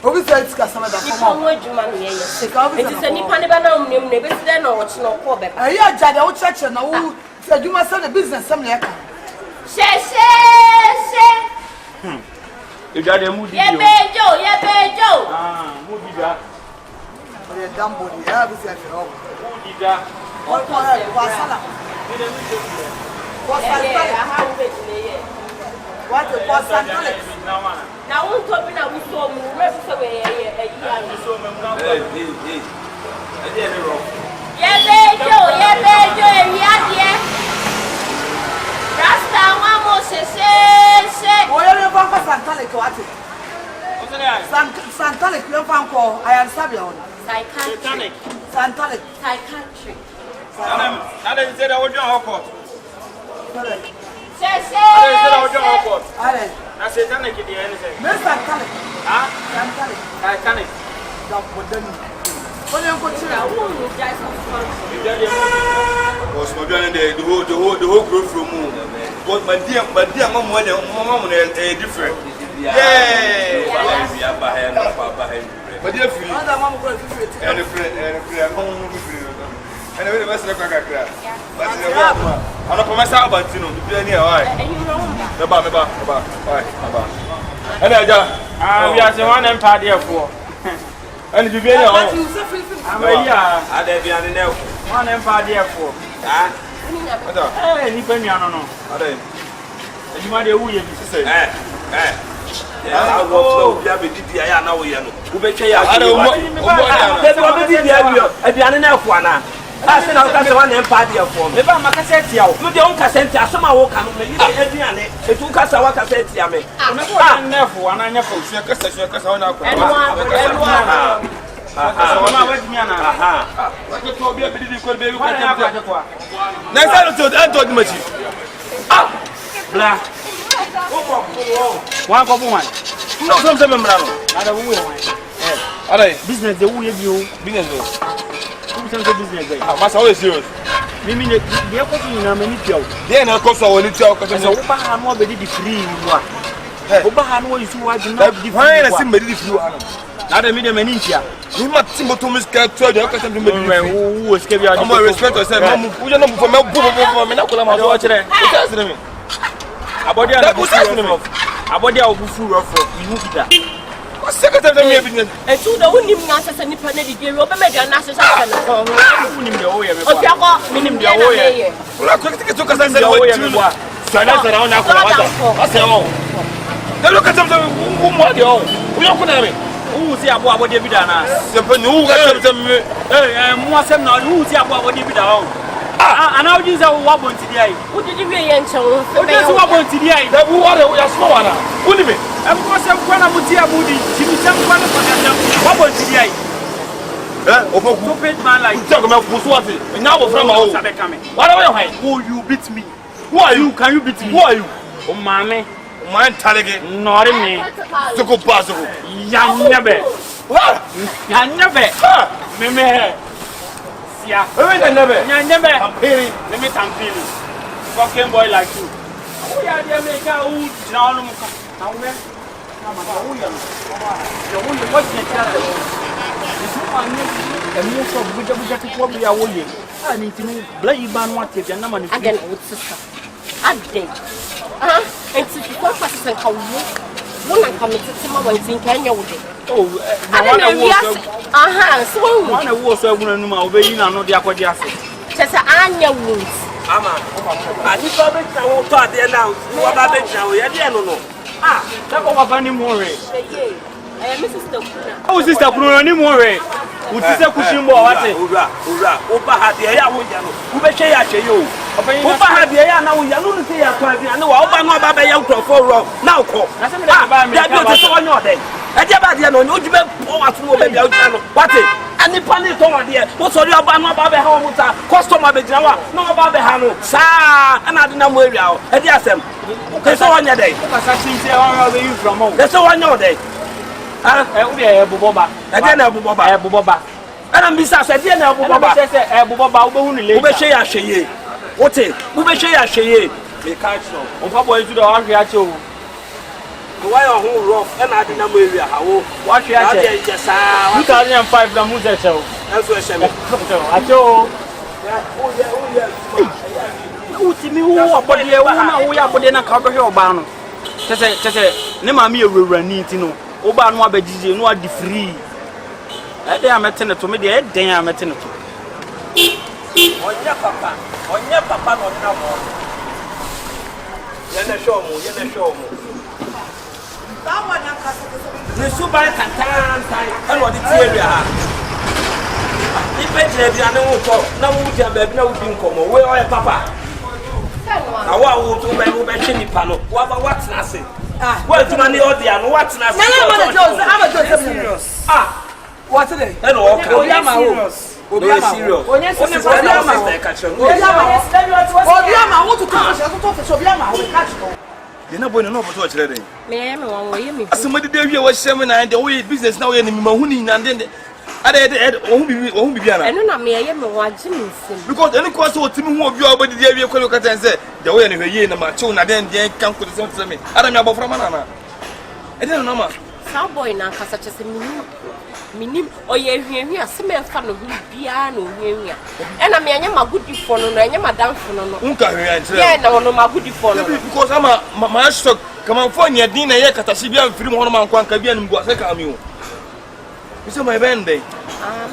Who said it's Cassama? It is a Nipanabana, never then or what's no poor. I hear Jada Church and who said you must send a business some like. You got a moody. Yeah, Joe. Ah, moody that. A dumb body, I have said, moody that. What was now, won't talk about we saw me rest away a year. Rasta, one more say, whatever Santalic, what Santalic, your uncle, I am Sabion. psychiatric. Santalic, Psychiatric. Now they said I was your hot. Say, I said, can I get the anything? Mr. Kale. Ah, I can it? don't put them. When you go to the wall, you guys are fun. Was my brother the whole group from moon. But my dear, mama, different. Yeah, but dear free. And a friend, and a best of a crack. But I'm not promised about you know, to be near. The Baba. And I we are the one empire there for. and if you be I'm a year. I dare be on the one empire there for. Hey, Nipaniano. You might be a wee, say. I will be the Ayana. Who betray I don't know. At the other I said, I'll one empire there for me. If I'm a cassette, you don't cassette, some I walk on it took us our cassette. I'm never one, I never see a cassette. Business, the way you business. Must always serious. Mimi ne dia ko tun na mani tiaw. Dia na ko so woni tiaw ko so wo ba ha no be di free wa. Wo ba ha no yisu wa di na di free. Na sim be di free wa. Na da mi de mani ntia. Ni ma timbo to miska to de ko tam be di free. Wo ske bi adi. Mo respect yourself. Mo wo na mo me bo me na ko la ma do kire. It has me. Abodi na bu fu. Abodi a bu fu ro for. You be that. What's second time me business? E tu da woni mi asa se nipa na di di ro be me dia na asa sa na. Woni mi de wo ye me ba. O fia ko minim de wo ye. Ora ko tike to kasa se wo ye me ba. Sana sana ona ko wa ta. Asa wo. Da lo ka tam wo mo de wo. Wo yo ko na me. Wo si abo abo de bi da na. Se pe nu ka tam me. Mo asem na wo si abo abo de bi da wo. Ana wo jinza wo bonti di ai. Wo di we ye nche wo. Wo de si wo bonti di ai. Da wo ore wo ya so wa na. Wo ni me. I'm going to go to the Abudi. She will tell me what was the day. Stupid man like talk about Puswati. Now from my home. What are you? Who you beat me? Who are you? Can you beat me? Who are you? Oh, mammy. Man, Talige. Not me. To go possible. Young never. What? Young never. Meme. Yeah. Never. Young never. I'm feeling. Let me come feeling. Fucking boy like you. We are the American who now. Ah, that was any more. Oh, sister, any more. Who is a cushion boy? Opa had the air with you. Who be say at you? Opa had the air now. You don't say a question. I know Opa no Baba young to 4 row. Now call. That's on your day. I never know you what to baby out. What it? And the panic over there. What's all your Baba Baba home? Customer be Jawa. No Baba Hano. Sa, and I didn't know where you are. And yes, there's on your day. There's on your day. Boba. Again, Boba. And I'm besides, I didn't know Boba. Who be say, I say, what it? Who be say, I say, they catch you. Opa boy to the hungry at you. Why are who rough? And I didn't know where you are. What you are, 2005, the Musa show. That's what I said. I told me who are body, we are putting a cover here, Bano. Say, Nema me, we run it, you know. Oba no abedije no adi free e dey ametene to me dey e den ametene to onye papa no na mo ye na show mo that one na kasa ne subai kantan sai e wo di tie ha ni peje bi ane wo to na wo ti ababi na wo di nkomo we o ye papa awa wo to be chini pano wa ba what na say well, to money or the ano what's not serious. Ah, what's it? Hello, okay. Obiama serious. Obiama want to come to Obiama we catch no. You know boy no for to chire den. Me wan wo yemi. Asomadi dey wi wo hyem na dey we business na we ni mahuni na den. Ade ohun bibia na. Eno na me ye me wa gye me nsem. Because any course wo timi hu obi obodi dey wi kwelo katan say dey we na hweye na ma chew na den dey kan ko dey say me. Ada me abofra ma na. Ede no ma. Cowboy na kasa chese minim oye hwehwe aseme fa no bia na ohwehwe ena me anya magudi fo no anya madam fo no unka hwehwe ntire ye na wono magudi fo no because ma stock kama mfo nya din na ye katashi bia mfiri mo no man kwan ka bia nimbu ase ka mi o bisa my bende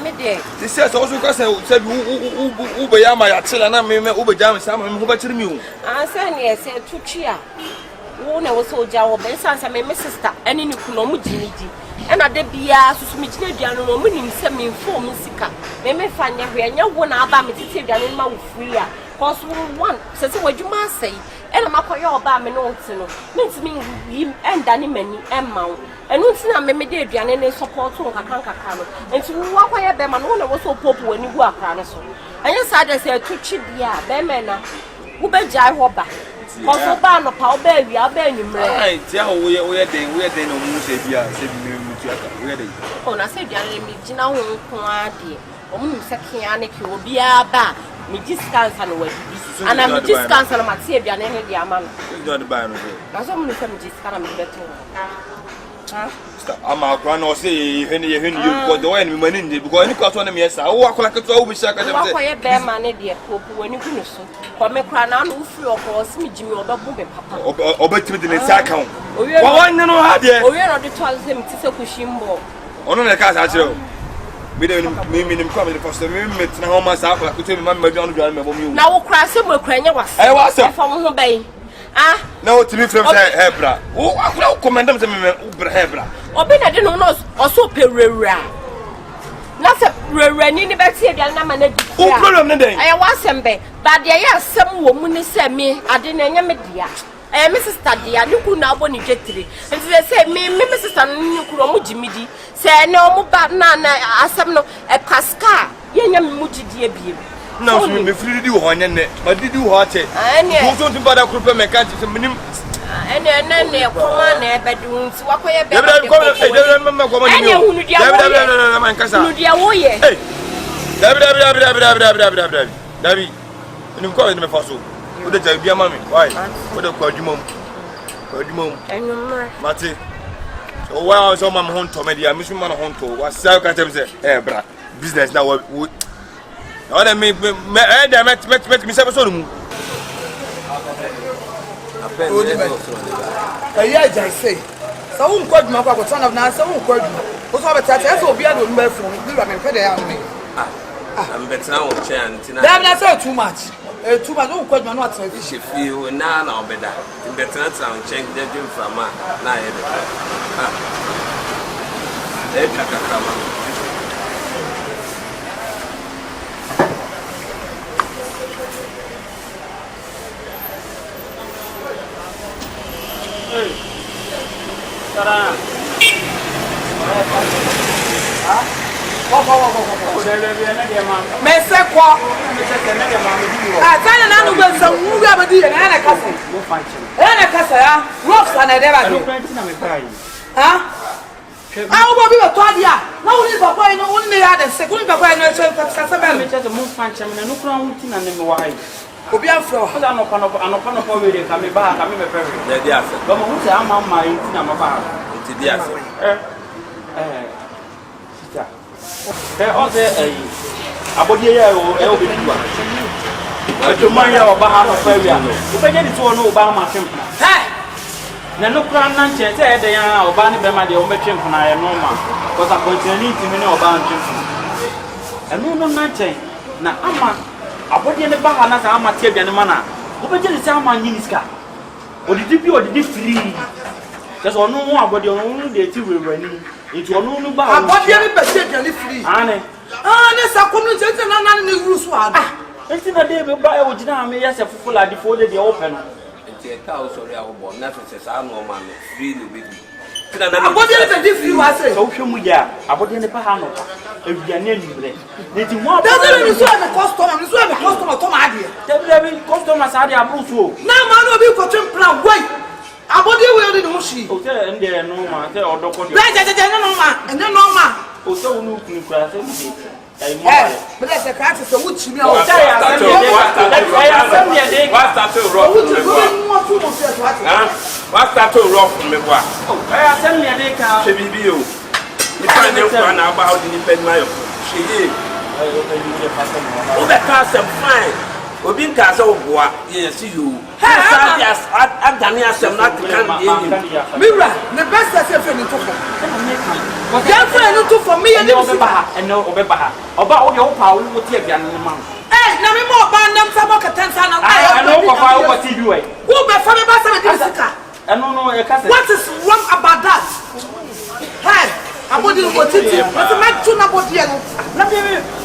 me de this is also ka say u be ya ma ya chela na me u be jam sa ma me ho ba chiri mi o say ne say tutwi a wo na wo so ja wo be sansa me sister eni ni kuno mu jiniji ena de bia susu mi gina duano no mu nim se me info mu sika me fa nya hwe nya wo na aba me tete duano ma wo free a cause one se wadwuma asai ena makoye oba me no nti no mentimi yim enda ni mani emma wo enu nti na me de duane ne support wo kakaka no enti wo akoye be ma no na wo so popu wani gu akra no so anya sa de se tuchi bia be me na wo be jai ho ba koso ba no pa oba wi aba enyumre ai tia wo ye den no mu se bia se bi me mutu aka wo ye den o na se duane mi gina ho nko ade o mu se kia ne ki obi aba mi discansa no wadi ana mi discansa no mate aduane he dia ama no do the buy no na so mu se mi discansa mi beto ha ama kwa no se ye heni you because the way me mani ndi because any kwaso na me yesa wo akola keto wo bi shaka dem se wo akoye be ma ne de popu wani kunu so kwa me kwa na no ufri okọ se mi jimi obabu be papa obetimi de ne sa kan wa wanne no ha de owie no de to alse mi tise kushimbo ono na ka sa chiro me de me nim kwa me de first me tena ho ma sa akola keto me ma ma bi onu dwan me bo mi na wo kra se mo kra nya wase e wase fa mo ho bai na o timi frem say hebra wo akura commandam say me ubra hebra obi na de no oso perewura na se rewura ni be tie bia na ma na di o problem ne den aye wasembe ba de ya asem wo mu ni se me ade na nya me dia me sister dia ni ku na aboni dwetire nti se me sister ni ku ro mu jimidi se ne o mu ba na asem no kaska ye nya me mu jidie biem na so me free di ho nya ne ma di ho ache wo so nti bada krupe me kan ti minim ene koma na ebedu nti wakoye be ene hunu dia man kasa hunu dia wo ye dabi nim ko ne me faso wo de jabi ama me why wo de kwadwuma enumre mate o wa so ma ho nto me dia mi so ma no ho nto wa sa ka tem se bra business na wo ora me da met mi sabe so mu ayi jai say so un kwadu ma kwa turn of na so un kwadu o so be tata so obi ado number phone ni ba me fe de ya me I'm better now chanting. Damn, that's too much. Too much. Don't quite man what's If you feel now better. You better not sound change the dream from my night. Mesekwa. Tana na no gbe san wu ga badi na na kasa. Na kasa ya. Roughs na dey ba do. Ha? Awo bo bi ba to dia. Na wo ni papa ino wo ni ya de se. Wo ni papa ino so kasa ba me chete mo fanche me na no kura hu ti na ne me wa hai. Obi afro. Ko da no pa we de ka me ba ka me pere. Dey dia se. Ba mo hu se ama ma yi ti na ma ba. Ti dia se. Ose abodi ya o be tuwa ato man ya oba ha no fa wi ano o be je di to no oba ma twempna na no kra na nche se ede ya oba ne be ma de o be twempna ya no ma because continuity me ne oba twempna eno no na nche na ama abodi ne ba ha na sa ama tie bia ne ma na o be je di se ama nyi niska odidi free just onu ho abodi onu de ti wewani itu onu nu ba abodi ne be se bia ne free ane ne sa community na ne rules wa enti na de be ba e ogina me ya se fufu la di fo de open enti e ka o sori a wo bo na so se sa no ma no free no be Abode ne be free wa say. So hwe mu ya, abode ne pa ha no. Ewiane nimre. Neti mo. Doesn't mean so am customer, so am customer to ma ade. Tebele customer sa ade abro so. Na ma no be ko twin plan wai. Abode we no shi. O se ndere no ma, se odoko de. No ma. O se unu kunu kura se mi. But that's a cat is a witch me. What's that to rough from me? What? I send me a day car. She be you. You find out about the independent. She did. Oh, that car some fine. We've been cast over. Yes, you. I'm done here. Some not to come. Mira, the best I say for me to come. Your friend to for me and no Obebaha. About your power, what you have done in the month. Eh, no more band them some of Katana. I know what you do. Who be for me, Bassam? I don't know what is wrong about that. Hey, I wouldn't go to you. But the man too about you.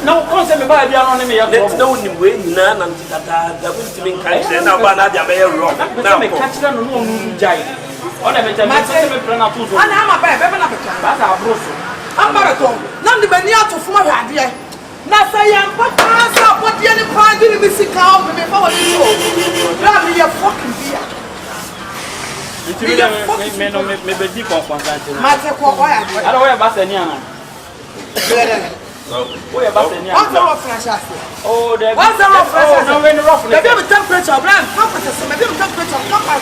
No concept about the enemy. Let's know him way none and that will be catching now, but not the very wrong. Now, catch them no jai. On a better plan of two. And I'm a baby, that's our broso. I'm marathon. None the mania to form idea. Nothing, Papa, what the other part didn't miss it out before you go. Grab me a fucking beer. Maybe deep on confrontation. Matter I don't know about any other. Where about any other flash? Oh, there was a rough flash. No, when rough, the temperature, bland, comfort, maybe temperature, comfort.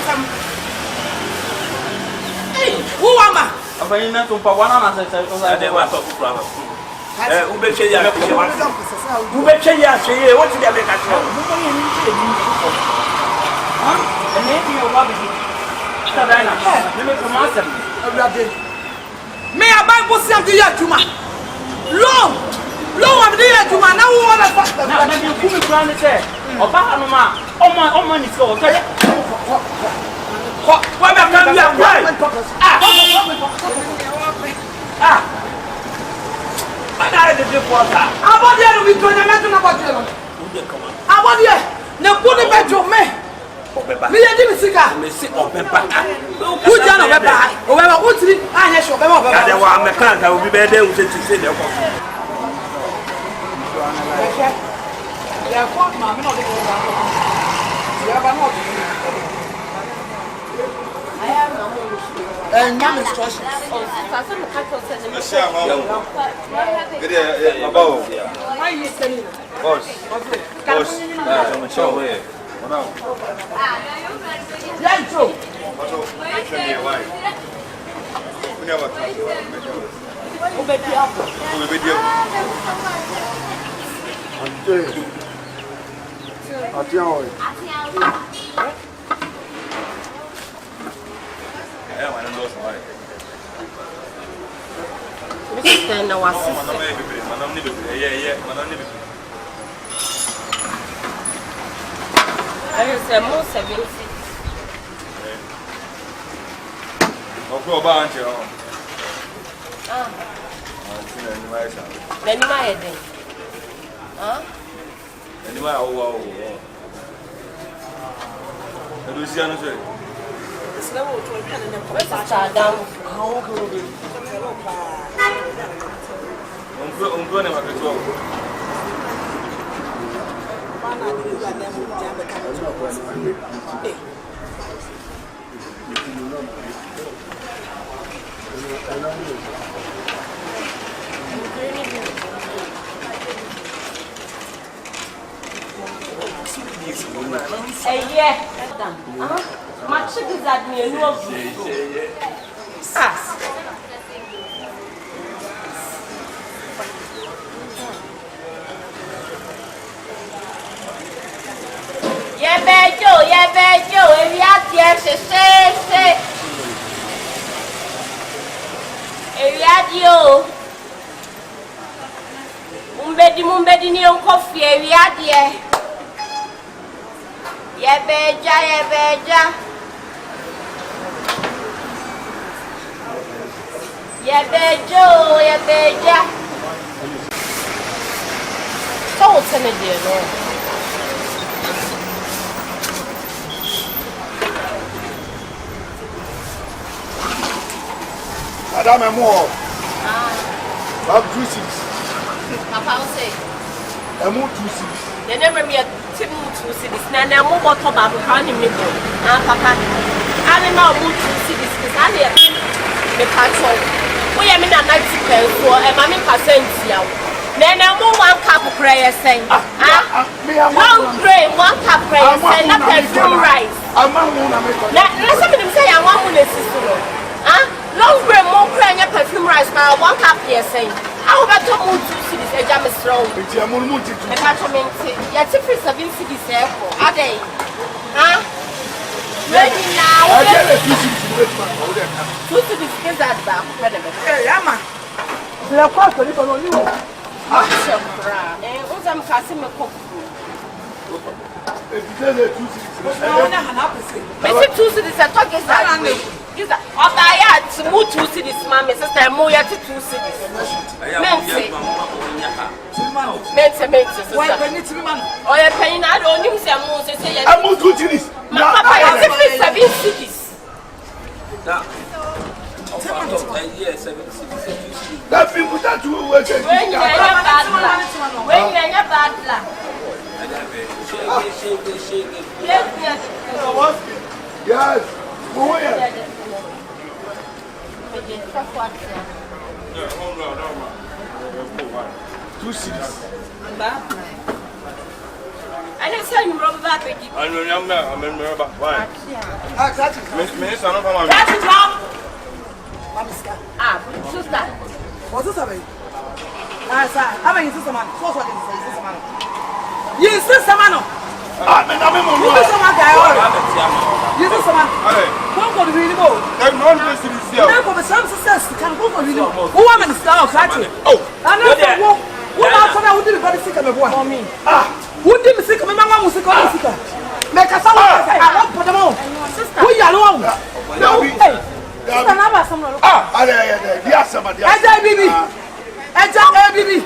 Hey, who am I? I'm going to put one on as I did what of flowers. Who bet you? Who bet you? What did I make at home? And maybe you're loving. Me a Bible say the yatuma. Low of the yatuma. Now we want to fast. Now you come around and say, "Oba no ma, oh man is go." What about you? I did the water. About the we don't imagine about you. About you. Now put the bedroom me. Me dey sika. Me si obepa. Who dey no obepa? Obepa who tiri anya sho obepa obepa. Ya dey wa me kan ka obi be dey who say dey ko. Ya ko ma me no dey ko. Ya ba no. I have no more. And no instructions. Faça no cartão você me chama. Queria abao. Why you saying? Boss. Boss. Show here. Não. Já entrou. O bebê apo. O bebê deu. Até hoje. É, mas não gosto mais. Você tem na WhatsApp. Mas não é bebê, mas não é bebê. Mas não é bebê. C'est mon service. On peut pas entrer. Ah. L'animal est dingue. Hein? L'animal est wow. Le dossier nous fait. C'est là où tu es pas ça dans. On peut ne pas que toi. Yeah. My chickens at me and love you. Yebejo, ebi atie se. Ebi adio. Mumbedi ni onko fi ebi adie. Yebeja. Yebeja. So what's in there, no? Madame and more. Bob 2 6. Papa will say. I move 2 6. They never me a Tim to see this. Now, move what about running me. Papa. I don't know who to see this because I didn't make control. We are in a 90 pence for a mammy percent. Then I move 1 cup of prayer saying, one grain, 1 cup prayer saying, not perfume rice. Let somebody say, I want to sister. Long grain, more prayer, perfume rice, now 1 cup here saying. I will better move to see this exam is strong. It's a moon to catch a mint. Yet if it's a Vinci circle, are they? Ready now? I get a few to discuss that back. Hey, Yama. The cost of it on you. What's I'm casting a cook? If you tell the 2 6, Mr. 2 cities, I talk is that. I had to move 2 cities, mammy, sister, more yet 2 cities. Why can it be man? Oh, you're paying out on him, say, I moved 2 cities. My papa has 7 cities. That people that you were saying, when you're bad luck, when you're bad luck. Yes, go ahead. Two cities. I didn't say you wrong back. I remember. Why? That's it. Sister. What's this about? I'm a sister man. What's what is this man? You sister man. I'm a sister man. You sister man. Come for the really more. I'm not listening to you. Now for some success, can go for really more. Who am I star of that? Oh, I know. Who else would be very sick of a boy? For me. Who did sick of my mama was sick of sister? Make us all. I want for them all. Sister. Who you alone? No. Yes, somebody. Baby. Baby.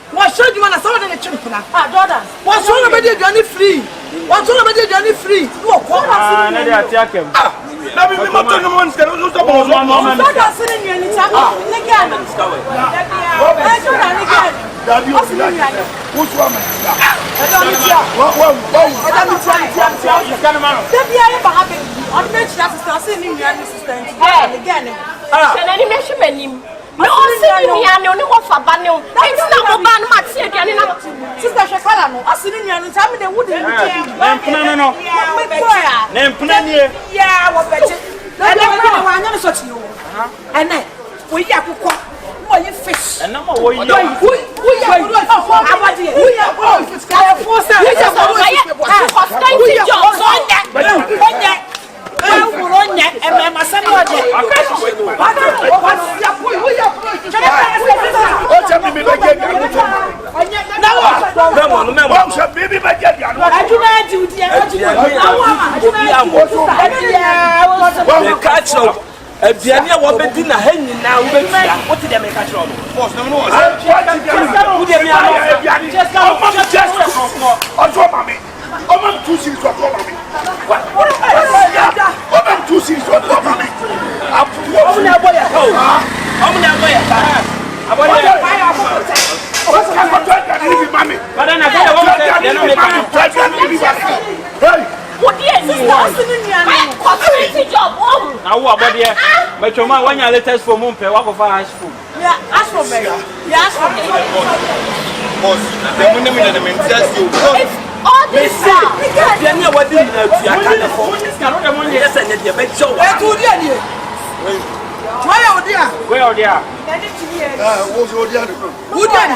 What should you want to solve in the children? Daughter. What's all about the journey free? What's all about the journey free? Look, what was it? Attack him. Let me not the ones that lose the ball. I'm not sitting here in the town. Again. Who's woman? No, I don't know what for banning. It's not a ban much. Sister Shakala, I see you and tell me they wouldn't. No. Yeah, what better? I never saw you. And then we have to cook. You fish. And no more. We are Biania will be dinner hanging now. What did they make a trouble? What's the noise? I'm 2 series of mommy. What? I'm 2 series of mommy. I'm not boy at home. I'm not boy at home. I'm going to buy a mommy. But then I don't what is this? Job. Now, what about here? But your man, when you letters for Mumpe, what of our school? Yeah, ask for me. Yes, for me. Boss, the women in the mentors you. All this stuff. You know what you can't afford. This cannot the money. Yes, and you make show. Where to the where are they? Where are they? What's your dear? Who did?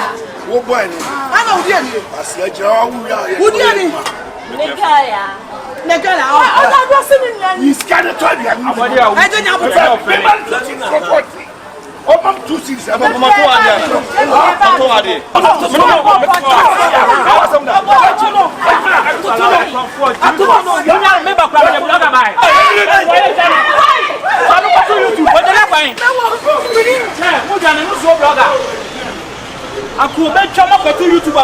What boy? I know the I said, who did? Negala, I was in he's kind of told you. I don't know. Oh, I'm 2 6. I'm going to YouTube.